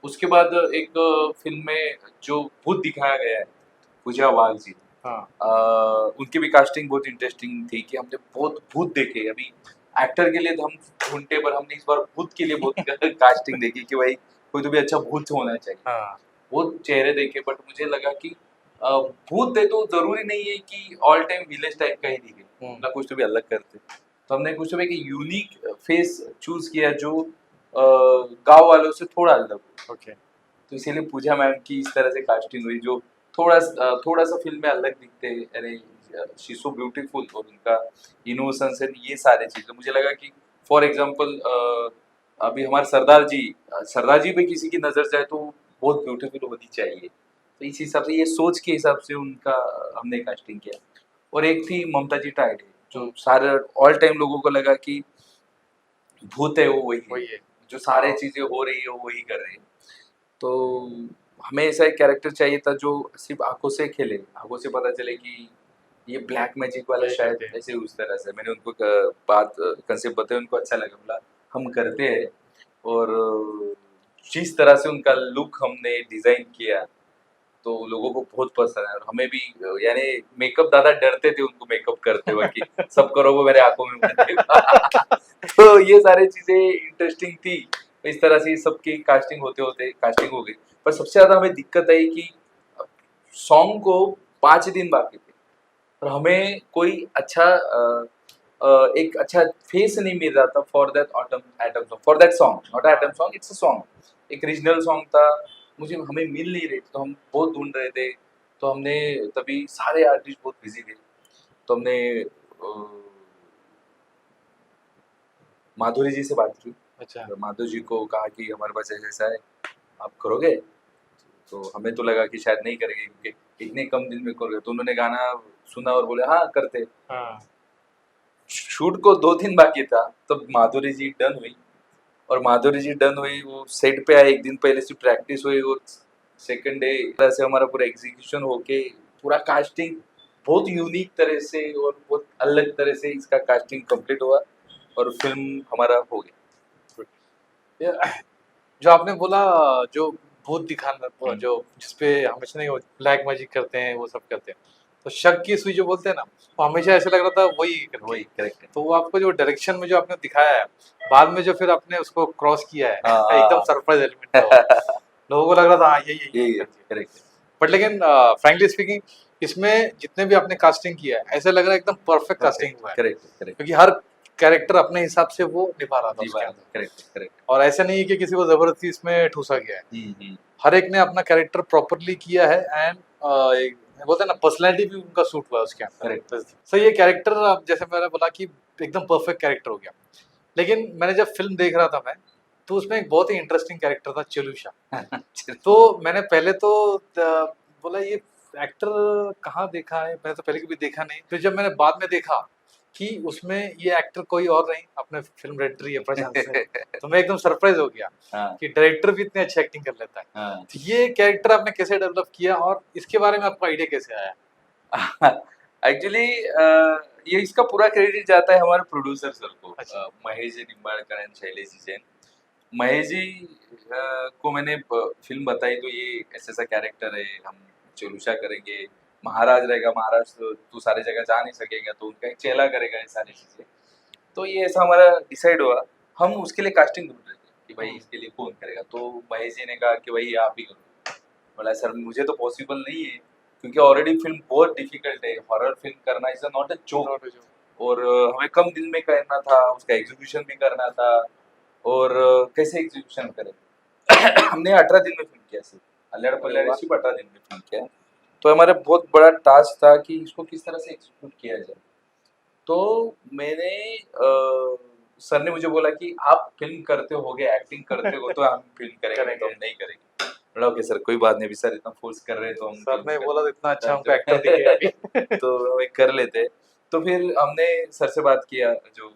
उसके बाद एक फिल्म में जो भूत दिखाया गया है पूजा वाघ जी, हाँ। उनकी भी कास्टिंग बहुत इंटरेस्टिंग थी कि हमने बहुत भूत देखे। अभी एक्टर के लिए तो हम ढूंढते, पर हमने इस बार भूत के लिए बहुत कास्टिंग देखी कि भाई कोई तो भी अच्छा भूत होना चाहिए। हाँ। बहुत चेहरे देखे, बट मुझे लगा कि भूत है तो जरूरी नहीं है कि ऑल टाइम विलेज टाइप का ही दिखे, ना कुछ तो भी अलग करते। तो हमने कुछ तो भी एक यूनिक फेस चूज किया जो गांव वालों से थोड़ा अलग हो। ओके। तो इसीलिए पूजा मैम की इस तरह से कास्टिंग हुई जो थोड़ा सा फिल्म में अलग दिखते हैं। अरे शी सो ब्यूटीफुल और उनका इनोसेंस एंड ये सारे चीजें मुझे लगा कि फॉर एग्जांपल अभी हमारे सरदार जी पे किसी की नजर जाए तो बहुत ब्यूटीफुल होनी चाहिए। तो इस हिसाब से ये सोच के हिसाब से उनका हमने कास्टिंग किया। और एक थी ममता जी टाइडे जो सारे ऑल टाइम लोगों को लगा कि भूत है वो वही वही है, है। जो सारे चीजें हो रही है वो वही कर रही है। तो हमें ऐसा एक कैरेक्टर चाहिए था जो सिर्फ आंखों से खेले, आंखों से पता चले कि ये ब्लैक मैजिक वाला यही शायद करते हैं। ऐसे उस तरह से। मैंने उनको बात कंसेप्ट बताया, उनको अच्छा लगा, बोला हम करते हैं। और जिस तरह से उनका लुक हमने डिजाइन किया तो लोगों को बहुत पसंद है। और हमें भी यानी मेकअप दादा डरते थे उनको मेकअप करते हुए कि सब करोगे मेरे आंखों में मत देखो। तो ये सारी चीजें इंटरेस्टिंग थी। इस तरह से सबकी कास्टिंग होते होते कास्टिंग हो गई। पर सबसे ज्यादा हमें दिक्कत आई कि सॉन्ग को 5 दिन बाकी थे और हमें कोई अच्छा एक अच्छा फेस नहीं मिल रहा था for that song, not atom song, it's a song, एक रीजनल सॉन्ग था। हमें मिल नहीं रहे, तो हम बहुत ढूंढ रहे थे। तो हमने तभी सारे आर्टिस्ट बहुत बिजी थे, तो हमने माधुरी जी से बात की। अच्छा। माधुरी जी को कहा कि हमारे पास ऐसा है, आप करोगे? तो हमें तो लगा कि शायद नहीं करेंगे क्योंकि इतने कम दिन में करोगे। तो उन्होंने गाना सुना और बोले हाँ करते। हाँ। शूट को 2 दिन बाकी था तब माधुरी जी डन हुई। और माधुरी जी डन हुई, वो सेट पे आए, 1 दिन पहले से प्रैक्टिस हुई और सेकंड डे तरह से हमारा पूरा एग्जीक्यूशन होके पूरा कास्टिंग बहुत यूनिक तरह से और बहुत अलग तरह से इसका कास्टिंग कंप्लीट हुआ और फिल्म हमारा हो गया। जो आपने बोला जो भूत दिखाना, जो जिसपे हमेशा नहीं वो ब्लैक मैजिक करते हैं, वो सब करते हैं, तो शक की सुई जो बोलते हैं ना, वो हमेशा ऐसे लग रहा था वही करके। वही करेक्ट है। तो वो आपको जो डायरेक्शन में जो आपने दिखाया है, बाद में जो फिर आपने उसको क्रॉस किया है, हाँ, एकदम हाँ। सरप्राइज एलिमेंट था वो। लोगों को लग रहा था हाँ यही यही यही है करके। करेक्ट है। बट लेकिन फ्रैंकली स्पीकिंग, इसमें जितने भी आपने कास्टिंग किया है, ऐसा लग रहा है एकदम परफेक्ट कास्टिंग हुआ है, करेक्ट है करेक्ट क्योंकि हर कैरेक्टर अपने हिसाब से वो निभा रहा था जी उसके बात अंदर। Correct correct. और ऐसा नहीं है कि किसी को जबरदस्ती इसमें ठूसा गया है। हर एक ने अपना कैरेक्टर प्रॉपरली किया है, एंड बोलते हैं ना, पर्सनैलिटी भी उनका सूट हुआ है उसके अंदर। करेक्ट। सो ये कैरेक्टर, जैसे मैंने बोला कि एकदम परफेक्ट कैरेक्टर हो गया। लेकिन मैंने जब फिल्म देख रहा था मैं, तो उसमें एक बहुत ही इंटरेस्टिंग कैरेक्टर था चेलुशा। तो मैंने पहले तो बोला ये एक्टर कहाँ देखा है, मैंने तो पहले कभी देखा नहीं। फिर जब मैंने बाद में देखा कि उसमें ये एक्टर कोई और नहीं, अपने फिल्म डायरेक्टर ही है प्रशांत सिंह, तो मैं एकदम सरप्राइज हो गया हाँ, कि डायरेक्टर भी इतनी अच्छी एक्टिंग कर लेता है। हाँ। तो ये कैरेक्टर आपने कैसे डेवलप किया, और इसके बारे में आपको आइडिया कैसे आया? एक्चुअली ये इसका पूरा क्रेडिट जाता है हमारे प्रोड्यूसर सर को, अच्छा। महेश जी निम्बाड़कर एंड शैलेश जी जैन। महेश जी को मैंने फिल्म बताई तो ये ऐसा ऐसा कैरेक्टर है, हम चेलुशा करेंगे, महाराज रहेगा, महाराज तो तू सारी जगह जा नहीं सकेगा, तो उनका एक चेला करेगा, ये सारी चीजें। तो ये ऐसा हमारा डिसाइड हुआ। हम उसके लिए कास्टिंग ढूंढ रहे थे कि भाई इसके लिए कौन करेगा, तो महेश जी ने कहा कि भाई आप ही करो। बोला सर मुझे तो पॉसिबल नहीं है, क्योंकि ऑलरेडी फिल्म बहुत डिफिकल्ट है, हॉरर फिल्म करना इज नॉट अ जोक, और हमें कम दिन में करना था, उसका एग्जीक्यूशन भी करना था, और कैसे एग्जीक्यूशन करें। हमने 18 दिन में फिल्म किया, सिर्फ अल्लाड़ पल्लाड़ सिर्फ 18 दिन में फिल्म किया। तो हमारा बहुत बड़ा टास्क था कि इसको किस तरह से एग्जीक्यूट किया जाए। तो मैंने सर ने मुझे बोला कि आप फिल्म करते होगे, एक्टिंग करते हो, तो हम फिल्म करेंगे, तो हम नहीं करेंगे। बोला ओके सर कोई बात नहीं, अभी सर इतना फोर्स कर रहे हैं तो हम सर फिल्म ने कर- बोला तो इतना अच्छा हमको एक्टर दिखे अभी। तो हम कर लेते। तो फिर हमने सर से बात किया, जो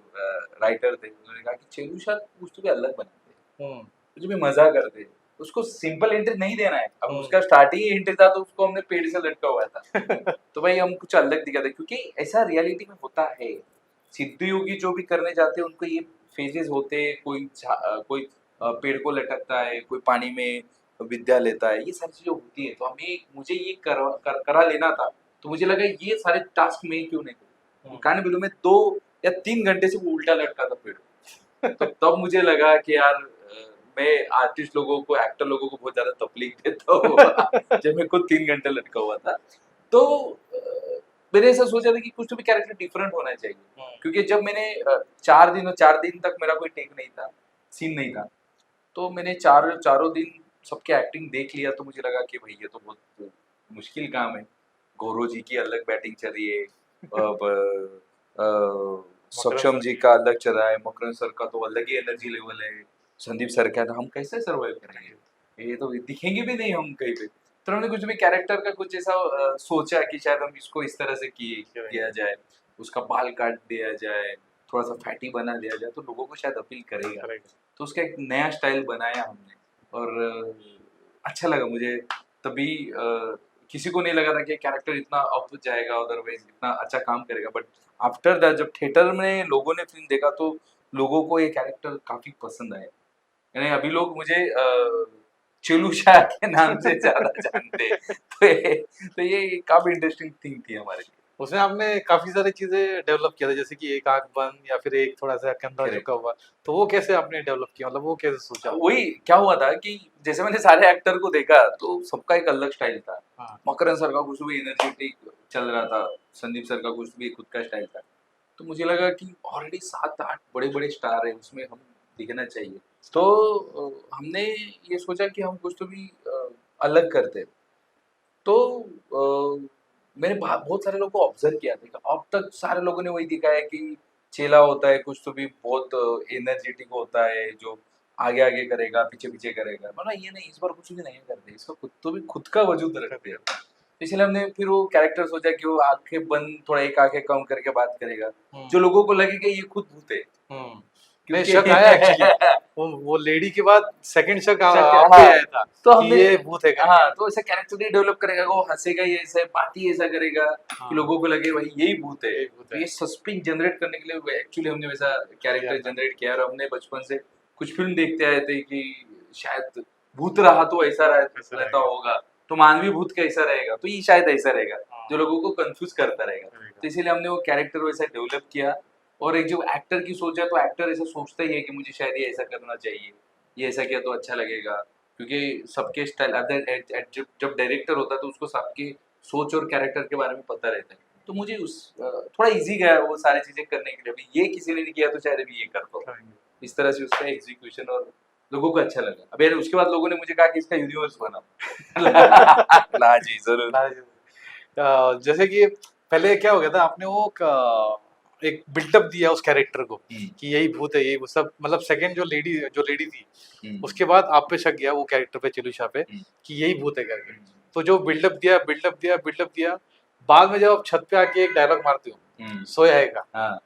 राइटर थे, उन्होंने कहा कि चेलुशा कुछ तो भी अलग बनाते, कुछ भी मजा करते, उसको सिंपल एंट्री नहीं देना है। अब उसका स्टार्टिंग ही एंट्री था, तो उसको हमने पेड़ से लटका हुआ था। तो भाई हम कुछ अलग दिखाते, क्योंकि ऐसा रियलिटी में होता है। सिद्धू योगी जो भी करने जाते हैं उनको ये फेजेस होते हैं, कोई पेड़ को लटकता है, कोई पानी में विद्या लेता है, ये सारी चीजें होती है। तो मुझे ये करा लेना था, तो मुझे लगा ये सारे टास्क में क्यों नहीं करूं। कहानी बोलूं मैं 2 या 3 घंटे से वो उल्टा लटका था पेड़। तो तब मुझे लगा कि यार मैं आर्टिस्ट लोगों को, एक्टर लोगों को बहुत ज्यादा तकलीफ देता हूँ जब मैं खुद 3 घंटे लटका हुआ था। तो मैंने ऐसा सोचा था कि कुछ तो भी कैरेक्टर डिफरेंट होना चाहिए, क्योंकि जब मैंने 4 दिन तक मेरा कोई टेक नहीं था, सीन नहीं था, तो मैंने चारों दिन सबके एक्टिंग देख लिया, तो मुझे लगा कि भाई ये तो बहुत मुश्किल काम है। गौरव जी की अलग बैटिंग चल रही है, सक्षम जी का अलग चल रहा है, मकरन सर का तो अलग ही एनर्जी लेवल है, संदीप सर का, तो हम कैसे सर्वाइव करेंगे, ये तो दिखेंगे भी नहीं हम कहीं पे। तो हमने कुछ भी कैरेक्टर का कुछ ऐसा सोचा कि शायद हम इसको इस तरह से किया जाए, उसका बाल काट दिया जाए, थोड़ा सा फैटी बना दिया जाए, तो लोगों को शायद अपील करेगा। तो उसका एक नया स्टाइल बनाया हमने, और अच्छा लगा मुझे। तभी किसी को नहीं लगा था कि कैरेक्टर इतना अप जाएगा, अदरवाइज इतना अच्छा काम करेगा। बट आफ्टर दैट जब थिएटर में लोगों ने फिल्म देखा, तो लोगों को ये कैरेक्टर काफी पसंद आया। यानी अभी लोग मुझे चेलुशा के नाम से ज्यादा जानते। तो ये काफी इंटरेस्टिंग थिंग थी हमारे लिए। उसमें आपने काफी सारी चीजें डेवलप किया था, जैसे कि एक आंख बंद या फिर एक थोड़ा सा कंधा Correct. झुका हुआ, तो वो कैसे आपने डेवलप किया, मतलब वो कैसे सोचा? वही क्या हुआ था कि जैसे मैंने सारे एक्टर को देखा, तो सबका एक अलग स्टाइल था। हाँ। मकरन सर का कुछ भी एनर्जेटिक चल रहा था, संदीप सर का कुछ भी खुद का स्टाइल था। तो मुझे लगा कि ऑलरेडी 7-8 बड़े स्टार है, उसमें हम दिखना चाहिए। तो हमने ये सोचा कि हम कुछ तो भी अलग करते। तो मैंने बहुत सारे लोगों को ऑब्जर्व किया था, अब तक सारे लोगों ने वही दिखाया है कि चेला होता है कुछ तो भी बहुत एनर्जेटिक होता है, जो आगे आगे करेगा, पीछे पीछे करेगा। मतलब ये नहीं, इस बार कुछ भी नहीं करते, इसका खुद का वजूद रखते हैं। इसलिए हमने फिर वो कैरेक्टर सोचा कि वो आंखें बंद, थोड़ा एक आंखें कम करके बात करेगा, जो लोगों को लगे कि ये खुद भूत है। नहीं, शक आया एक्चुअली। वो लेडी के बाद सेकंड शक हाँ, आप पे आया था तो कि हमने ये भूत है क्या? हाँ, तो ऐसा कैरेक्टर ही डेवलप करेगा, वो हंसेगा ही ऐसा, बात ही ऐसा करेगा कि लोगों को लगे भाई यही भूत है। तो ये सस्पेंस जनरेट करने के लिए एक्चुअली हमने वैसा कैरेक्टर जनरेट किया। और हमने बचपन से कुछ फिल्म देखते आए थे कि शायद भूत रहा तो ऐसा रहता होगा, तो मानवी भूत कैसा रहेगा, तो ये शायद ऐसा रहेगा जो लोगों को कंफ्यूज करता रहेगा। तो इसीलिए हमने वो कैरेक्टर वैसा डेवलप किया। और एक जो एक्टर की सोच है, तो एक्टर ऐसा सोचता ही है कि मुझे शायद ये ऐसा करना चाहिए, ये ऐसा किया तो अच्छा लगेगा, क्योंकि सबके स्टाइल जब डायरेक्टर होता है तो उसको सबके सोच और कैरेक्टर के बारे में पता रहता है। तो मुझे थोड़ा इजी गया वो सारी चीजें करने के लिए। अभी ये किसी ने नहीं किया तो शायद अभी ये करता हूँ। इस तरह से उसका एग्जीक्यूशन और लोगों को अच्छा लगा। अभी उसके बाद लोगों ने मुझे कहा कि इसका यूनिवर्स बना। ला जी जरूर। जैसे कि पहले क्या हो गया था, आपने वो एक बिल्डअप दिया उस कैरेक्टर को कि यही भूत है, यही वो सब, मतलब सेकंड जो लेडी थी उसके बाद आप पे शक गया वो कैरेक्टर पे, चिलू शाह पे, कि यही भूत है करके। तो जो बिल्डअप दिया, बाद में जब आप छत पे आके एक डायलॉग मारते हो सोया है का, हाँ।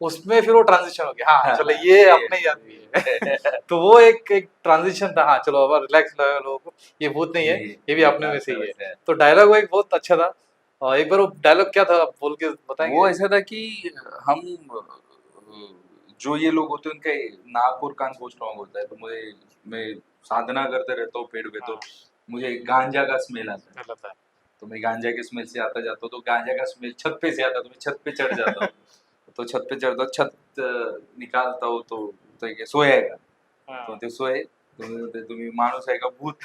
उसमें फिर वो ट्रांजिशन हो गया, हाँ चलो ये अपने ही आदमी है। तो वो एक ट्रांजिशन था, हाँ चलो अब रिलैक्स लगा लोगों को, ये भूत नहीं है, ये भी अपने में से ही है। तो डायलॉग वो एक बहुत अच्छा था। और एक बार वो डायलॉग क्या था, आप बोल के बताएंगे? वो ऐसा था कि हम जो ये लोग होते हैं उनके नाक और कान बहुत स्ट्रांग होता है। तो मैं साधना करते रहता हूँ पेड़ पे, तो मुझे गांजा का स्मेल आता है। तो मैं गांजा के स्मेल से आता जाता हूँ, तो गांजा का स्मेल छत पे से आता, तो मैं छत पे चढ़ जाता हूँ। तो छत पे चढ़ता, छत निकालता हूँ, तो ये सोएगा, तो ते सोए तुम्ही माणूस आहे का भूत?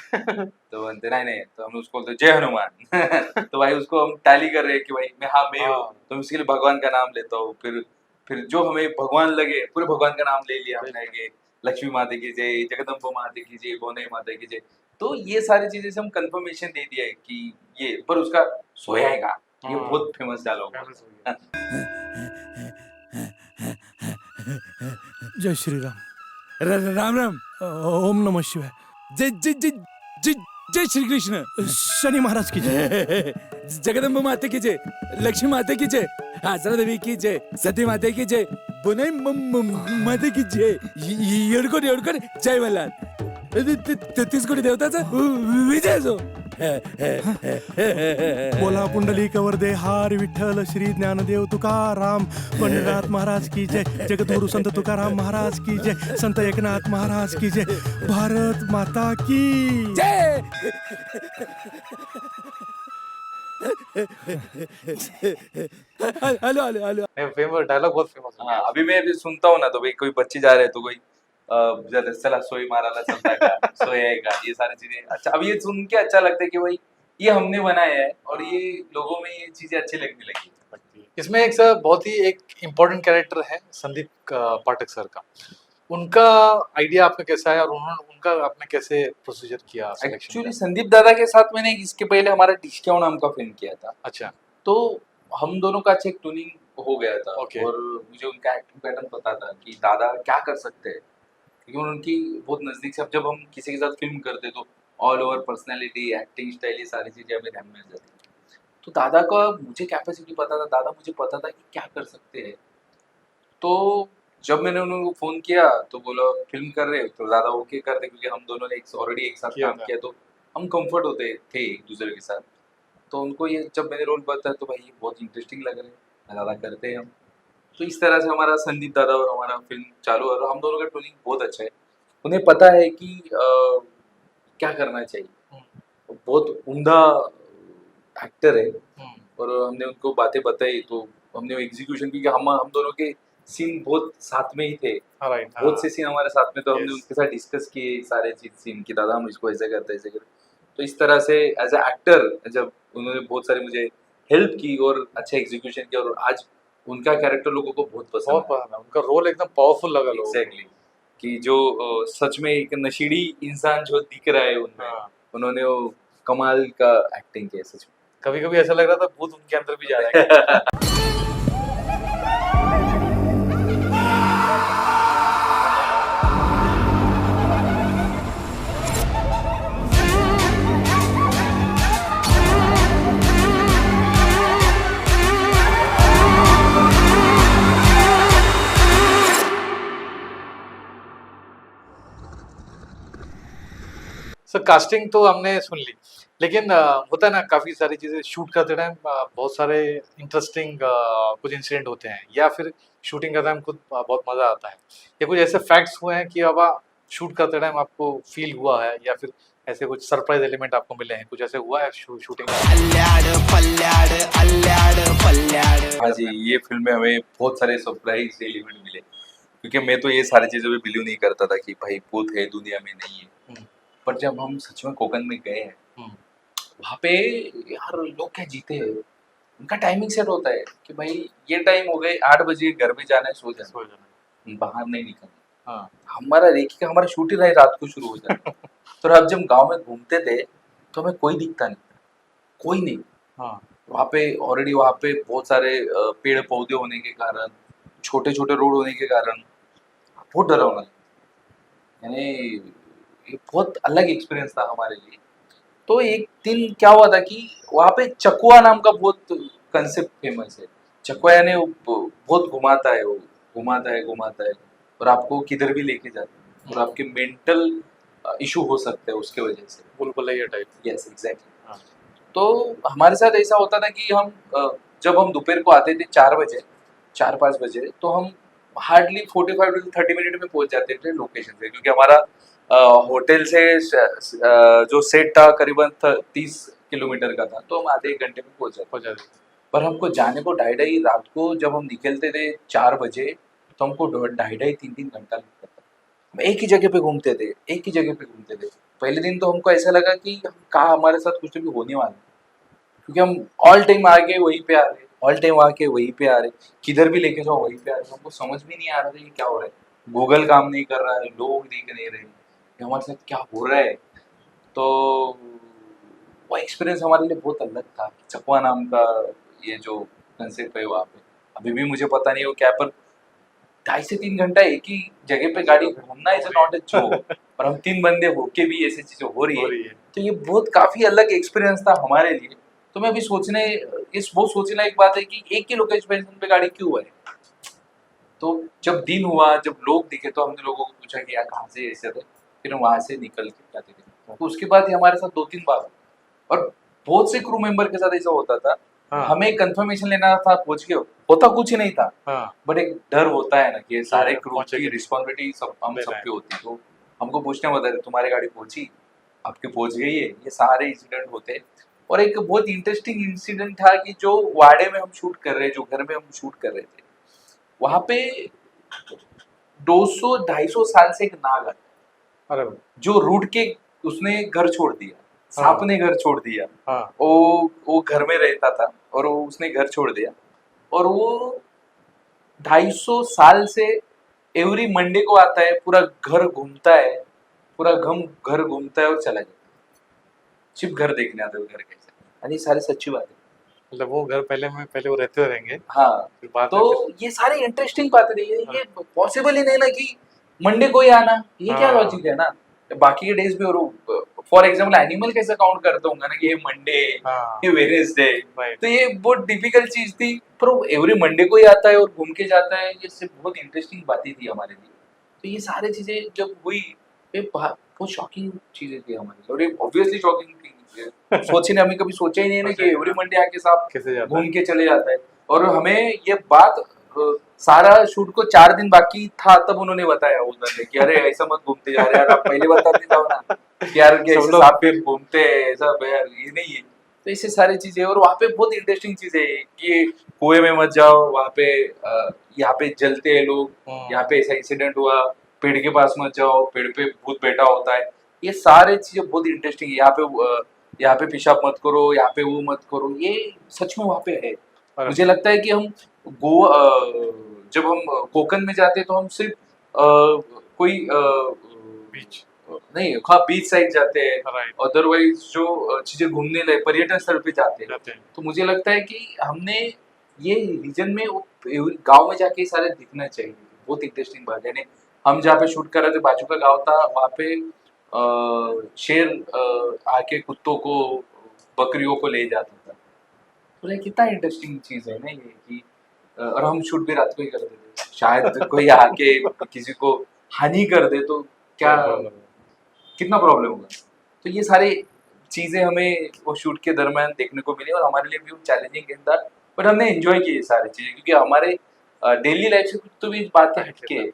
तो म्हणते नहीं, तो हम उसको बोलते जय हनुमान। तो भाई उसको हम टैली कर रहे हैं कि भाई मैं हूँ, तो मैं उसके लिए भगवान का नाम लेता हूँ। फिर जो हमें भगवान लगे, पूरे भगवान का नाम ले लिया हमने कि लक्ष्मी माता की जय, जगदम्बा माता की जय, भुवनेश्वरी माता की जय। तो ये सारी चीजें से हम कंफर्मेशन दे दिया है कि ये, पर उसका सोएगा ये बहुत फेमस डायलॉग है। जय श्री राम। राम राम। ओम नमः शिवाय। जय जय जय जय जय श्री कृष्ण। शनि महाराज की जय। जगदम्बा माता की जय, लक्ष्मी माता की जय, आसरा देवी की जय, सती माता की जय, बुने माता की जय, येडकोड जय मल्हार। 33 कोटी देवताचा विजय असो। बोला पुंडलिक वरदे हार विठ्ठल श्री ज्ञानदेव तुकाराम, पंढरीनाथ महाराज की जय, जगद्गुरु संत तुकाराम महाराज की जय, संत एकनाथ महाराज की जय, भारत माता की जय। हेलो फेमस डायलॉग, बहुत फेमस। हाँ, अभी मैं भी सुनता हूँ ना, तो भाई कोई बच्चे जा रहे हैं तो कोई चला सोई माराला चलता है, सोएगा, ये सारी चीजें अच्छा। अब ये सुन के अच्छा लगता है कि भाई ये हमने बनाया है और ये लोगों में ये चीजें अच्छी लगने लगी। इसमें एक सर बहुत ही एक इम्पोर्टेंट कैरेक्टर है संदीप पाठक सर का, उनका आइडिया आपका कैसा है और उनका आपने कैसे प्रोसीजर किया? एक्चुअली संदीप दादा के साथ मैंने इसके पहले हमारा डिस्काउंट नाम का फिल्म किया था। अच्छा। तो हम दोनों का अच्छा एक ट्यूनिंग हो गया था। Okay. और मुझे उनका एक्टिंग पैटर्न पता था कि दादा क्या कर सकते हैं, क्योंकि उनकी बहुत नजदीक से, अब जब हम किसी के साथ फिल्म करते तो all over personality, acting style, ये सारी चीजें हमें ध्यान में आ जाती। तो दादा का मुझे कैपेसिटी पता था, दादा मुझे पता था कि क्या कर सकते हैं। तो जब मैंने उन्हें फोन किया तो बोला फिल्म कर रहे हो, तो दादा ओके करते, क्योंकि हम दोनों ने ऑलरेडी एक साथ काम किया, तो हम कंफर्ट होते थे एक दूसरे के साथ। तो उनको ये जब मैंने रोल बताया तो भाई ये बहुत इंटरेस्टिंग लग रहा है, दादा करते हैं हम। तो इस तरह से हमारा संदीप दादा और हमारा फिल्म चालू है, और हम दोनों का ट्यूनिंग बहुत अच्छा है। उन्हें पता है कि क्या करना चाहिए, बहुत उम्दा एक्टर है। और हमने उनको बातें बताई तो हमने एग्जीक्यूशन की, हम दोनों के सीन बहुत साथ में ही थे। बहुत से सीन हमारे साथ में, तो हमने उनके साथ डिस्कस किए सारे चीज सीन की, दादा हम इसको ऐसे करते ऐसे करते। तो इस तरह से एज ए एक्टर जब उन्होंने बहुत सारी मुझे हेल्प की और अच्छा एग्जीक्यूशन किया, और आज उनका कैरेक्टर लोगों को बहुत पसंद है। उनका रोल एकदम पावरफुल लगा लोगों को। एग्जैक्टली, कि जो सच में एक नशीड़ी इंसान जो दिख रहा है उनमें, उन्होंने वो कमाल का एक्टिंग किया सच में। कभी कभी ऐसा लग रहा था भूत उनके अंदर भी जा रहा है। सर कास्टिंग तो हमने सुन ली, लेकिन होता है ना काफी सारी चीजें शूट करते टाइम बहुत सारे इंटरेस्टिंग कुछ इंसिडेंट होते हैं, या फिर शूटिंग करते टाइम खुद बहुत मजा आता है, या कुछ ऐसे फैक्ट्स हुए हैं कि अब शूट करते टाइम आपको फील हुआ है, या फिर ऐसे कुछ सरप्राइज एलिमेंट आपको मिले हैं, कुछ ऐसे हुआ है शूटिंग में? हाँ जी, ये फिल्म में हमें बहुत सारे सरप्राइज एलिमेंट मिले, क्योंकि मैं तो ये सारी चीज़ों पे बिलीव नहीं करता था कि भाई भूत है दुनिया में, नहीं है। पर जब हम सच में कोकन में गए हैं, वहाँ पे यार लोग क्या जीते हैं, उनका टाइमिंग सेट होता है कि भाई ये टाइम हो गए 8 बजे घर में जाना है, सो जाना, बाहर नहीं निकलना। हाँ। हमारा रेखी का हमारा शूटिंग रात रात को शुरू हो जाता। तो अब जब गांव में घूमते थे तो हमें कोई दिखता नहीं, कोई नहीं। हाँ। वहाँ पे ऑलरेडी वहाँ पे बहुत सारे पेड़ पौधे होने के कारण, छोटे छोटे रोड होने के कारण बहुत डरावना लगा। यानी ये बहुत अलग एक्सपीरियंस था हमारे लिए। तो एक दिन क्या हुआ था कि वहाँ पे चकुआ नाम का बहुत कंसेप्ट फेमस है। चकुआ यानी वो बहुत घुमाता है, वो घुमाता है और आपको किधर भी लेके जाता है और आपके मेंटल इशू हो सकते हैं उसके वजह से। भूल-भुलैया टाइप। Yes, exactly. हाँ। तो हमारे साथ ऐसा होता था कि हम जब हम दोपहर को आते थे 4-5 बजे, तो हम हार्डली 45 टू 30 मिनट में पहुंच जाते थे लोकेशन से, क्योंकि हमारा होटल से जो सेट था करीबन 30 किलोमीटर का था, तो हम आधे 1 घंटे में पहुंच जाते। हो जाती थी। पर हमको जाने को 2:30 रात को जब हम निकलते थे 4 बजे, तो हमको 2:30 3 घंटा लगता था। हम एक ही जगह पे घूमते थे। पहले दिन तो हमको ऐसा लगा कि कहाँ हमारे साथ कुछ भी होने वाला है, क्योंकि हम ऑल टाइम आके वहीं पे आ रहे, किधर भी लेके जाओ वहीं पे आ रहे। हमको समझ भी नहीं आ रहा था ये क्या हो रहा है। गूगल काम नहीं कर रहा है, लोग दिख नहीं रहे, ये हमारे साथ क्या हो रहा है। तो वो एक्सपीरियंस हमारे लिए बहुत अलग था। चकवा नाम का ये जो कंसेप्ट है वहाँ पे, अभी भी मुझे पता नहीं वो क्या, पर 2.5 से 3 घंटा एक ही जगह पे गाड़ी घूमना इज नॉट ए जोक। और हम 3 बंदे होके भी ऐसी चीजें हो रही है, तो ये बहुत काफी अलग एक्सपीरियंस था हमारे लिए। तो मैं अभी बहुत सोचने लायक बात है कि एक ही लोकेशन पे गाड़ी क्यों है। तो जब दिन हुआ, जब लोग दिखे, तो हमने लोगों को पूछा कि यार कहाँ से ऐसे थे, फिर हम वहां से निकल के जाते थे। तो उसके बाद ये हमारे साथ 2-3 बार हुआ। और बहुत से क्रू मेंबर के साथ ऐसा होता था। हाँ। हमें कंफर्मेशन लेना था, पहुंच के होता कुछ नहीं था, हाँ। बट एक डर होता है ना कि सारे क्रू की पहुंचेगी। रिस्पॉन्सिबिलिटी हम लेना सब है। पे होती है। तो हमको पूछना होता है तुम्हारी गाड़ी पहुंची, आपकी पहुंच गई है, ये सारे इंसिडेंट होते हैं। और एक बहुत इंटरेस्टिंग इंसिडेंट था कि जो वाड़े में हम शूट कर रहे, जो घर में हम शूट कर रहे थे, वहां पे 200-250 साल से एक नाग है अरे वाह! जो रूट के उसने घर छोड़ दिया, सांप ने घर छोड़ दिया। हाँ। वो घर में रहता था और उसने घर छोड़ दिया, और वो 250 साल से एवरी मंडे को आता है, पूरा घर घूमता है और चला जाता है। सिर्फ घर देखने आता है, वो घर कैसा है। और ये सारी सच्ची बात है। मतलब वो घर पहले वो रहते रहेंगे, हाँ, फिर बाद में तो ये सारी इंटरेस्टिंग बातें रही है। ये पॉसिबल ही नहीं ना कि मंडे को ही आना, ये क्या हाँ। लॉजिक है ना। बाकी के डेज भी, और फॉर एग्जांपल एनिमल कैसे काउंट करता होगा ना कि ये मंडे, हाँ। ये वेडनेसडे। राइट। तो ये बहुत डिफिकल्ट चीज थी, पर वो एवरी मंडे को ही आता है और घूम के जाता है। ये सिर्फ बहुत इंटरेस्टिंग बातें थी हमारे लिए। तो ये सारी चीजें जब हुई, ये बहुत शॉकिंग चीजें थी हमारे लिए, और ये ऑब्वियसली शॉकिंग थी। सोचने हमें कभी सोचा ही नहीं ना कि एवरी मंडे आके साहब कैसे जाता घूम है? के चले जाता है। और हमें ये बात सारा शूट को 4 दिन बाकी था तब उन्होंने बताया उधर कि अरे ऐसा मत घूमते जा रहे यार, आप पहले बताते जाओ ना कि यार कि सब ऐसे लोग- सांप पे घूमते हैं, ऐसा यार ये नहीं है। तो ऐसे सारी चीजें, और वहाँ पे बहुत इंटरेस्टिंग चीजें है कि कुएं में मत जाओ, वहाँ पे यहाँ पे जलते हैं लोग, यहाँ पे ऐसा इंसिडेंट हुआ, पेड़ के पास मत जाओ, पेड़ पे भूत बैठा होता है। ये सारे चीजें बहुत इंटरेस्टिंग है। यहाँ पे पेशाब मत करो, यहाँ पे वो मत करो, ये सच में वहाँ पे है। अरे मुझे लगता है कि हम गोवा जब हम कोकन में जाते हैं तो हम सिर्फ कोई बीच। नहीं, हाँ बीच साइड जाते हैं, राइट। अदरवाइज जो चीजें घूमने लायक पर्यटन स्थल पे जाते हैं। जाते हैं। तो मुझे लगता है कि हमने ये रीजन में गांव में जाके सारे दिखना चाहिए। बहुत इंटरेस्टिंग बात है। यानी हम जहाँ पे शूट कर रहे थे, बाजू का गांव था, वहाँ पे शेर आके कुत्तों को, बकरियों को ले जाता था। तो ये कितना इंटरेस्टिंग चीज है ना ये कि और हम शूट भी रात को ही करते थे। शायद कोई आके किसी को हानि कर दे तो क्या, कितना प्रॉब्लम होगा। तो ये सारी चीजें हमें वो शूट के दरमियान देखने को मिली, और हमारे लिए भी चैलेंजिंग था, बट हमने एंजॉय की ये सारी चीजें, क्योंकि हमारे डेली लाइफ से कुछ तो भी बातें हटके है।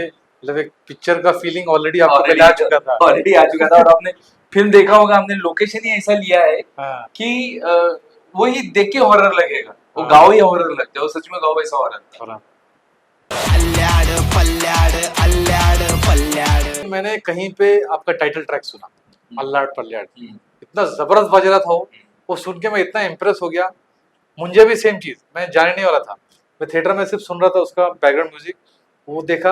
मतलब एक पिक्चर का फीलिंग ऑलरेडी आपको पहले आ चुका था। ऑलरेडी आ चुका था, और आपने फिल्म देखा होगा हमने, लोकेशन ही ऐसा लिया है हाँ, कि वही देख के हॉरर लगेगा, वो हाँ। गाँव ही हॉरर लगता है, वो सच में गाँव वैसा हॉरर था। थोड़ा। मैंने कहीं पे आपका टाइटल ट्रैक सुना, अल्लाड़ पल्लाड़, हम्म, इतना जबरदस्त बज रहा था वो सुन के मैं इतना इम्प्रेस हो गया। मुझे भी सेम चीज, मैं जाने नहीं वाला था, मैं थिएटर में सिर्फ सुन रहा था उसका बैकग्राउंड म्यूजिक, वो देखा,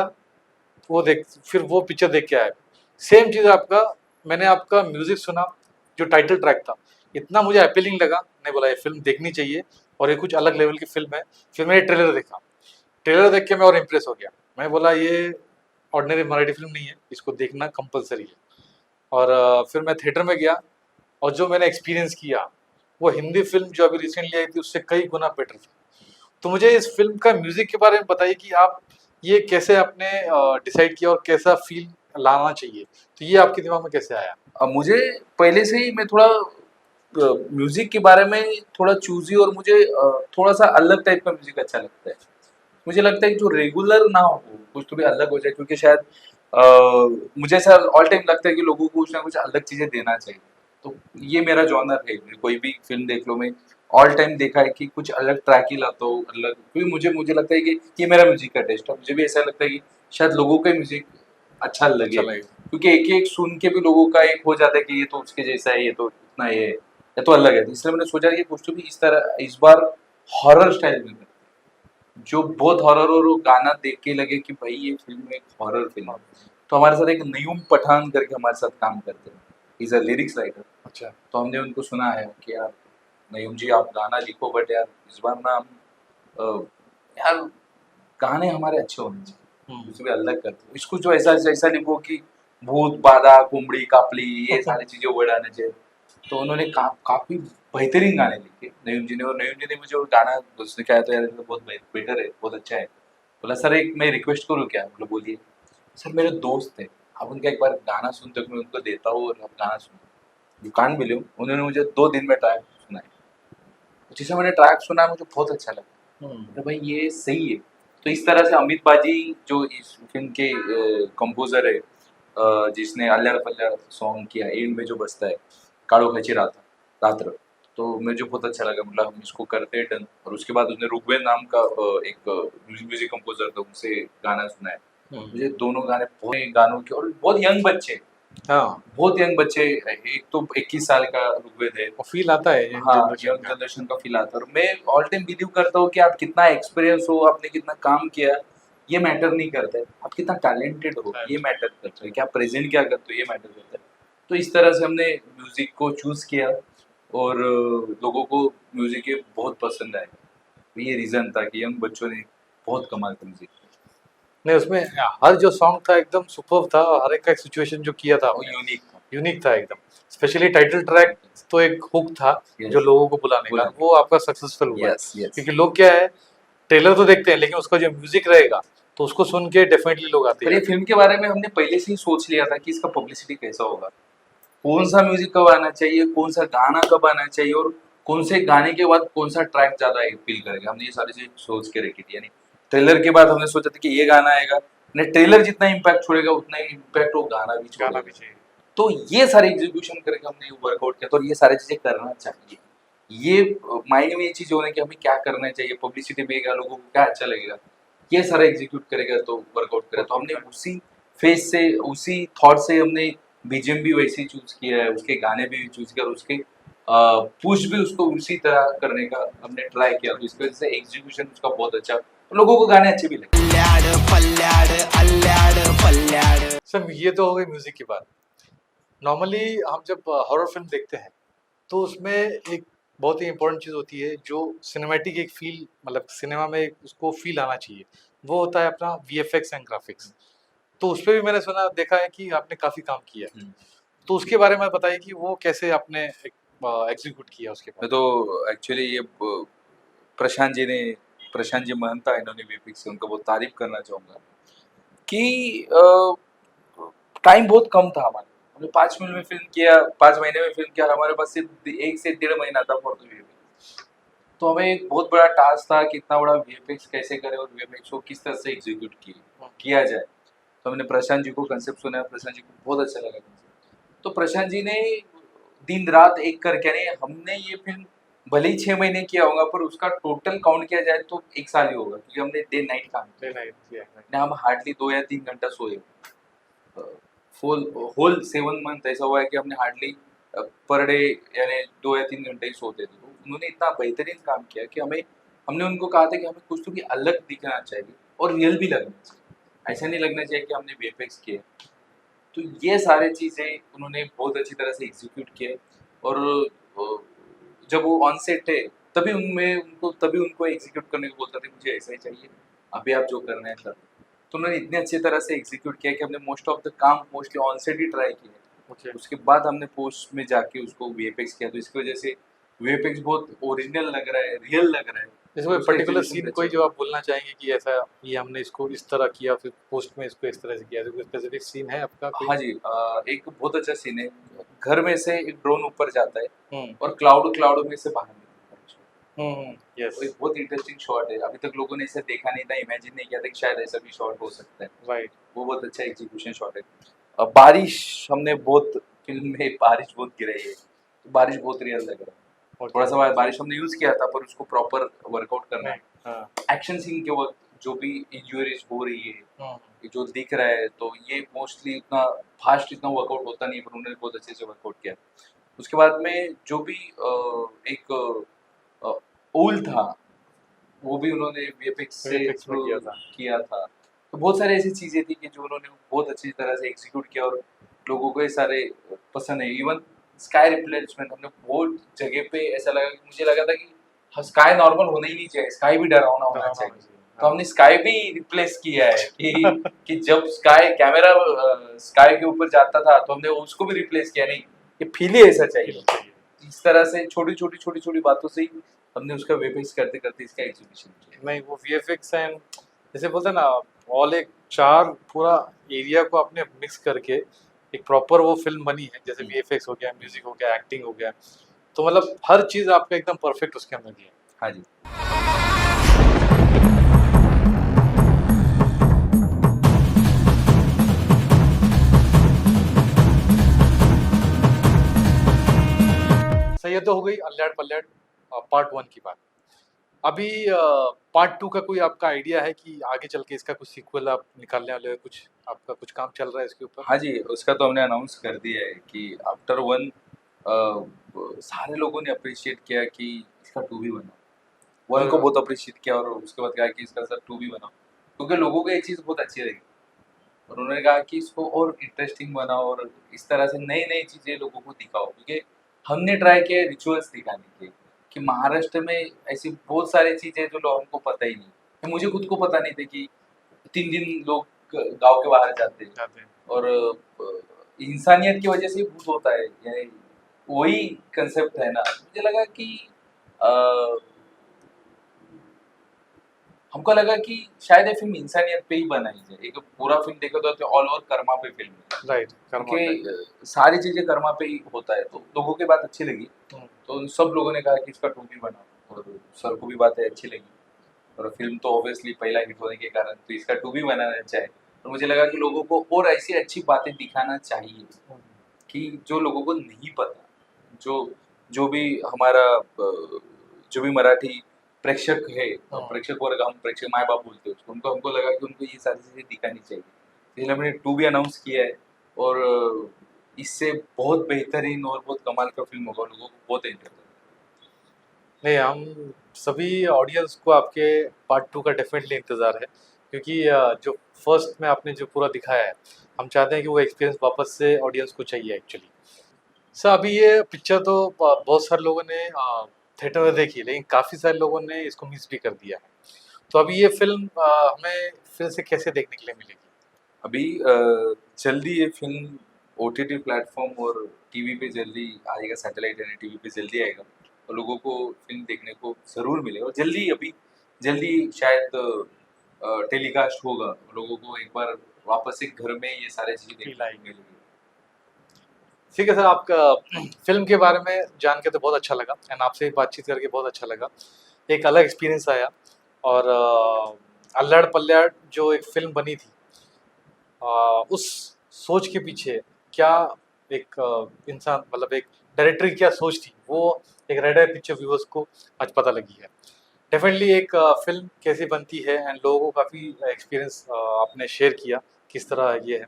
वो देख, फिर वो पिक्चर देख के आया। सेम चीज आपका, मैंने आपका म्यूजिक सुना, जो टाइटल ट्रैक था, इतना मुझे अपीलिंग लगा, मैंने बोला ये फिल्म देखनी चाहिए और ये कुछ अलग लेवल की फिल्म है। फिर मैंने ट्रेलर देखा, ट्रेलर देख के मैं और इम्प्रेस हो गया। मैं बोला ये ऑर्डिनरी मराठी फिल्म नहीं है, इसको देखना कंपलसरी है। और फिर मैं थिएटर में गया और जो मैंने एक्सपीरियंस किया, वो हिंदी फिल्म जो अभी रिसेंटली आई थी उससे कई गुना बेटर थी। तो मुझे इस फिल्म का म्यूजिक के बारे में बताइए कि आप ये कैसे आपने डिसाइड किया और कैसा फील लाना चाहिए, तो ये आपके दिमाग में कैसे आया? अब मुझे पहले से ही मैं थोड़ा म्यूजिक के बारे में थोड़ा चूजी, और मुझे थोड़ा सा अलग टाइप का म्यूजिक अच्छा लगता है। मुझे लगता है कि जो रेगुलर ना हो, कुछ थोड़ी अलग हो जाए, क्योंकि शायद मुझे ऐसा ऑल टाइम लगता है कि लोगों को कुछ ना कुछ अलग चीजें देना चाहिए। तो ये मेरा जॉनर है, कोई भी फिल्म देख लो, मैं ऑल टाइम देखा है कि कुछ अलग ट्रैक ही लाता हूँ अलग, क्योंकि मुझे मुझे लगता है कि ये मेरा म्यूजिक का टेस्ट है। मुझे भी ऐसा लगता है कि शायद लोगों का म्यूजिक अच्छा लगे, अच्छा लगेगा। क्योंकि एक एक सुन के भी लोगों का एक हो जाता है कि ये तो उसके जैसा है, ये तो इतना ये है, ये तो अलग है। इसलिए मैंने सोचा कि कुछ तो भी इस तरह इस बार हॉरर स्टाइल में करते हैं, जो बहुत हॉरर, और वो गाना देख के लगे कि भाई ये फिल्म एक हॉरर फिल्म है। तो हमारे साथ एक नयूम पठान करके हमारे साथ काम करते हैं, इज अ लिरिक्स राइटर। अच्छा, तो हमने उनको सुना है कि यार नयूम जी आप गाना लिखो, बट यार इस बार ना हम यार गाने हमारे अच्छे होने चाहिए, कुछ भी अलग करते हो, इसको जो ऐसा ऐसा लिखो कि भूत बाधा कुमड़ी कापली ये सारी चीजें वर्ड आने चाहिए। तो उन्होंने काफी बेहतरीन गाने लिखे नयूम जी ने, और नयूम जी ने मुझे वो गाना उसने कहा तो यार ये तो बहुत बेटर है, बहुत अच्छा है। बोला सर एक मैं रिक्वेस्ट करूँ क्या? बोला बोलिए। सर मेरे दोस्त है, आप उनका एक बार गाना सुनते हो, मैं उनको देता हूँ और आप गाना सुनो, यू कांट बिलीव, उन्होंने मुझे 2 दिन में ट्रैक सुनाया। जिसे मैंने ट्रैक सुना मुझे बहुत अच्छा लगा, तो भाई ये सही है। तो इस तरह से अमित बाजी जो इस फिल्म के कंपोजर है, जिसने अल्लाड़ पल्लाड़ सॉन्ग किया, एंड में जो बजता है काड़ो खची रात्र, तो मुझे बहुत अच्छा लगा, मतलब हम इसको करते हैं डन। और उसके बाद उसने रुग्वेद नाम का एक म्यूजिक कंपोजर था, उनसे गाना सुना है। मुझे दोनों गाने बहुत गानों के, और बहुत यंग बच्चे, हाँ, बहुत यंग बच्चे, एक तो 21 साल का रुग्वेद है। वो फील आता है हाँ, जनरेशन यंग का। जनरेशन का फील आता है। और मैं ऑल टाइम बिलीव करता हूँ कि आप कितना एक्सपीरियंस हो, आपने कितना काम किया, ये मैटर नहीं करता है, आप कितना टैलेंटेड हो ये मैटर करता है, कि आप प्रेजेंट क्या करते हो ये मैटर करता है। तो इस तरह से हमने म्यूजिक को चूज किया, और लोगों को म्यूजिक ये बहुत पसंद आया। तो ये रीजन था कि यंग बच्चों ने बहुत कमाल का म्यूजिक किया, नहीं, उसमें हर जो सॉन्ग था एकदम सुपर्ब था, और हर एक का सिचुएशन जो किया था वो यूनिक था। यूनिक था एकदम। स्पेशली टाइटल ट्रैक तो एक हुक था Yes. जो लोगों को बुलाने का, बुलाने। वो आपका सक्सेसफुल हुआ है। यस यस क्योंकि लोग क्या है, ट्रेलर तो देखते हैं लेकिन उसका जो म्यूजिक रहेगा तो उसको सुन के डेफिनेटली लोग आते पर ये हैं। फिल्म के बारे में हमने पहले से ही सोच लिया था कि इसका पब्लिसिटी कैसा होगा, कौन सा म्यूजिक कब आना चाहिए, कौन सा गाना कब आना चाहिए, और कौन से गाने के बाद कौन सा ट्रैक ज्यादा फील करेगा। हमने ये सारी चीज सोच के रखी थी, यानी ट्रेलर के बाद हमने सोचा था कि ये गाना आएगा, ट्रेलर जितना इम्पैक्ट छोड़ेगा उतना ही इम्पैक्ट वो गाना भी गाना छोड़ेगा। भी चाहिए। तो ये सारे एग्जीक्यूशन करके हमने वर्कआउट किया, तो ये सारी चीजें करना चाहिए। ये माइंड में ये चीज होने कि हमें क्या करना चाहिए, पब्लिसिटी मिलेगा, लोगों को क्या अच्छा लगेगा, ये सारा एग्जीक्यूट करेगा तो वर्कआउट करेगा। तो हमने उसी फेस से, उसी थॉट से हमने बीजीएम भी वैसे ही चूज किया है, उसके गाने भी चूज किया, और उसके पुश भी उसको उसी तरह करने का हमने ट्राई किया। तो इसकी वजह से एग्जीक्यूशन उसका बहुत अच्छा, तो लोगों को गाने अच्छे भी लगे। सर ये तो हो गई म्यूजिक की बात। नॉर्मली हम जब हॉरर फिल्म देखते हैं तो उसमें एक बहुत ही इंपॉर्टेंट चीज़ होती है जो सिनेमैटिक एक फील, मतलब सिनेमा में उसको फील आना चाहिए, वो होता है अपना वीएफएक्स एंड ग्राफिक्स। तो उस पर भी मैंने सुना देखा है कि आपने काफ़ी काम किया है, तो उसके बारे में बताइए कि वो कैसे आपने एग्जीक्यूट किया उसके मैं बाद। तो एक्चुअली ये प्रशांत जी महंता, इन्होंने वीएफएक्स से उनका बहुत तारीफ करना चाहूँगा कि टाइम बहुत कम था हमारे, हमने 5 मिनट में फिल्म किया, 5 महीने में फिल्म किया, और हमारे पास सिर्फ 1 से 1.5 महीना था फॉर द वीएफएक्स। तो हमें एक बहुत बड़ा टास्क था कि इतना बड़ा वीएफएक्स कैसे करें, और वीएफएक्स को किस तरह से एग्जीक्यूट किया जाए। तो हमने प्रशांत जी को कंसेप्ट सुना, प्रशांत जी को बहुत अच्छा लगा concept। तो प्रशांत जी ने दिन रात एक करके नहीं, हमने ये फिल्म भले ही 6 महीने किया होगा पर उसका टोटल काउंट किया जाए तो 1 साल ही होगा, क्योंकि हमने डे नाइट काम Day night, yeah, right. किया, हम हार्डली 2 या 3 घंटा सोए। फुल होल 7 मंथ ऐसा हुआ है कि हमने हार्डली पर डे यानी 2 या 3 घंटे ही सोते थे। तो उन्होंने इतना बेहतरीन काम किया कि हमने उनको कहा था कि हमें कुछ तो भी अलग दिखना चाहिए और रियल भी लगना चाहिए, ऐसा नहीं लगना चाहिए कि हमने वीएफएक्स किए। तो ये सारी चीज़ें उन्होंने बहुत अच्छी तरह से एग्जीक्यूट किए, और जब वो ऑन सेट थे तभी उनको एग्जीक्यूट करने को बोलता था, मुझे ऐसा ही चाहिए, अभी आप जो करना है कर। तो उन्होंने इतने अच्छी तरह से एग्जीक्यूट किया कि हमने मोस्ट ऑफ द काम mostly on set he try किए। Okay. उसके बाद हमने पोस्ट में जाके उसको वीएफएक्स किया, तो इसकी वजह से वीएफएक्स बहुत ओरिजिनल लग रहा है, रियल लग रहा है। जैसे कोई उसका पर्टिकुलर execution सीन अच्छा कोई है। जो आप बोलना चाहेंगे कि ऐसा ये हमने इसको इस तरह किया, फिर पोस्ट में इसको इस तरह से किया, तो कोई स्पेसिफिक सीन है आपका कोई? हाँ जी, एक बहुत अच्छा सीन है, घर में से एक ड्रोन ऊपर जाता है हम्म और क्लाउड में से बाहर निकलता है। यस, वो एक बहुत इंटरेस्टिंग शॉट है, अभी तक लोगों ने इसे देखा नहीं था, इमेजिन नहीं किया था कि शायद ऐसा भी शॉट हो सकता है। राइट। वो बहुत अच्छा एग्जीक्यूशन शॉट है। बारिश, हमने बहुत फिल्म में बारिश बहुत गिराई है, तो बारिश बहुत रियल लग रहा है। थोड़ा सा बारिश हमने यूज किया था, पर उसको प्रॉपर वर्कआउट करना है। हाँ, एक्शन सीन के वक्त जो भी इंजरीज हो रही है, हम्म, ये जो दिख रहा है, तो ये मोस्टली इतना फास्ट इतना वर्कआउट होता नहीं, पर उन्होंने बहुत अच्छे से वर्कआउट किया। उसके बाद में जो भी एक ओल था, वो भी उन्होंने वीएफएक्स से VFX में through किया था। था। तो बहुत सारी ऐसी चीजें थी कि जो उन्होंने बहुत अच्छी तरह से एग्जीक्यूट किया, और लोगों को ये सारे पसंद है। इवन स्काई रिप्लेसमेंट हमने बहुत जगह पे ऐसा लगा कि मुझे लगा था कि स्काई नॉर्मल होना ही नहीं चाहिए, स्काई भी डरावना होना चाहिए। तो हमने स्काई भी रिप्लेस किया है कि जब कैमरा स्काई के ऊपर जाता था तो हमने उसको भी रिप्लेस किया, नहीं ये फील ही ऐसा चाहिए। इस तरह से छोटी छोटी बातों से ही हमने उसका वीएफएक्स करते करते इसका एग्जीक्यूशन किया। नहीं, वो वीएफएक्स एंड जैसे बोलते हैं ना, ऑल एक चार पूरा एरिया को आपने मिक्स करके एक प्रॉपर वो फिल्म बनी है। जैसे वीएफएक्स हो गया, म्यूजिक हो गया, एक्टिंग हो गया, तो मतलब हर चीज आपका एकदम परफेक्ट उसके अंदर दिया है। हाँ जी। सही है, तो हो गई अल्लाड़ पल्लाड़ पार्ट 1 की बात। अभी पार्ट 2 का कोई आपका आइडिया है कि आगे चल के इसका कुछ सीक्वल आप निकालने वाले हो, कुछ आपका कुछ काम चल रहा है इसके ऊपर? हाँ जी, उसका तो हमने अनाउंस कर दिया है कि आफ्टर 1 सारे लोगों ने अप्रिशिएट किया कि इसका 2 भी बनाओ। 1 को बहुत अप्रिशिएट किया, और उसके बाद कहा कि इसका सर 2 भी बनाओ, क्योंकि लोगों को ये चीज़ बहुत अच्छी लगी। और उन्होंने कहा कि इसको और इंटरेस्टिंग बनाओ, और इस तरह से नई नई चीज़ें लोगों को दिखाओ, क्योंकि हमने ट्राई किया रिचुअल्स दिखाने के कि महाराष्ट्र में ऐसी बहुत सारी चीज़ें जो लोगों को पता ही नहीं। मुझे खुद को पता नहीं थे कि 3 दिन लोग गांव के बाहर जाते हैं, जाते हैं। और इंसानियत की वजह से ही भूत होता है, यानी वही कंसेप्ट है ना। मुझे लगा कि हमको लगा कि शायद ये फिल्म इंसानियत पे ही बनाई जाए। एक पूरा फिल्म देखो तो ऑल ओवर कर्मा पे फिल्म है, राइट, क्योंकि सारी चीजें कर्मा पे ही होता है। तो लोगों की बात अच्छी लगी, तो सब लोगों ने कहा कि इसका 2 भी बनाओ, और सर को भी बातें अच्छी लगी, और फिल्म तो ऑब्वियसली पहला हिट होने के कारण तो इसका 2 भी बनाना चाहे। तो मुझे लगा कि लोगों को और ऐसी अच्छी बातें दिखाना चाहिए कि जो लोगों को नहीं पता, जो भी हमारा जो भी मराठी प्रेक्षक है, प्रेक्षक वर्ग, हम प्रेक्षक माँ बाप बोलते हैं उसको, उनको हमको लगा कि उनको ये सारी चीज़ें दिखानी चाहिए, इसलिए हमने 2 भी अनाउंस किया है। और इससे बहुत बेहतरीन और बहुत कमाल का फिल्म होगा, लोगों को बहुत इंटरेस्ट है। नहीं, हम सभी ऑडियंस को आपके पार्ट 2 का डेफिनेटली इंतज़ार है, क्योंकि जो फर्स्ट में आपने जो पूरा दिखाया है, हम चाहते हैं कि वो एक्सपीरियंस वापस से ऑडियंस को चाहिए एक्चुअली। सर, अभी ये पिक्चर तो बहुत सारे लोगों ने थिएटर में देखी, लेकिन काफ़ी सारे लोगों ने इसको मिस भी कर दिया है। तो अभी ये फिल्म हमें फिर से कैसे देखने के लिए मिलेगी? अभी जल्दी ये फिल्म ओटीटी प्लेटफॉर्म और टीवी पे जल्दी आएगा, सैटेलाइट यानी टीवी पे जल्दी आएगा, और लोगों को फिल्म देखने को ज़रूर मिलेगा। और जल्दी शायद टेलीकास्ट होगा, लोगों को एक बार वापस से घर में ये सारी चीज़ें देखने को मिलेगी। ठीक है सर, आपका फिल्म के बारे में जान के तो बहुत अच्छा लगा, एंड आपसे बातचीत करके बहुत अच्छा लगा। एक अलग एक्सपीरियंस आया, और अल्लाड़ पल्लाड़ जो एक फिल्म बनी थी, उस सोच के पीछे क्या एक इंसान मतलब एक डायरेक्टर की क्या सोच थी वो एक रेड आई पिक्चर व्यूअर्स को आज पता लगी है। डेफिनेटली एक फिल्म कैसे बनती है एंड लोगों को काफ़ी एक्सपीरियंस आपने शेयर किया किस तरह ये है।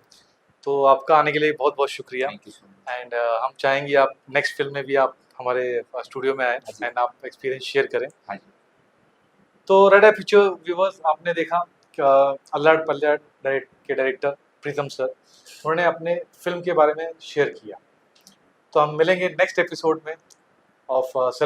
तो आपका आने के लिए बहुत बहुत शुक्रिया thank you so much. And हम चाहेंगे आप नेक्स्ट फिल्म में भी आप हमारे स्टूडियो में आए जी। एंड आप एक्सपीरियंस शेयर करें। हाँ जी। तो रेड आई पिक्चर व्यूवर्स आपने देखा अल्लाड पल्लाड के डायरेक्टर प्रीतम सर उन्होंने अपने फिल्म के बारे में शेयर किया। तो हम मिलेंगे नेक्स्ट एपिसोड में ऑफ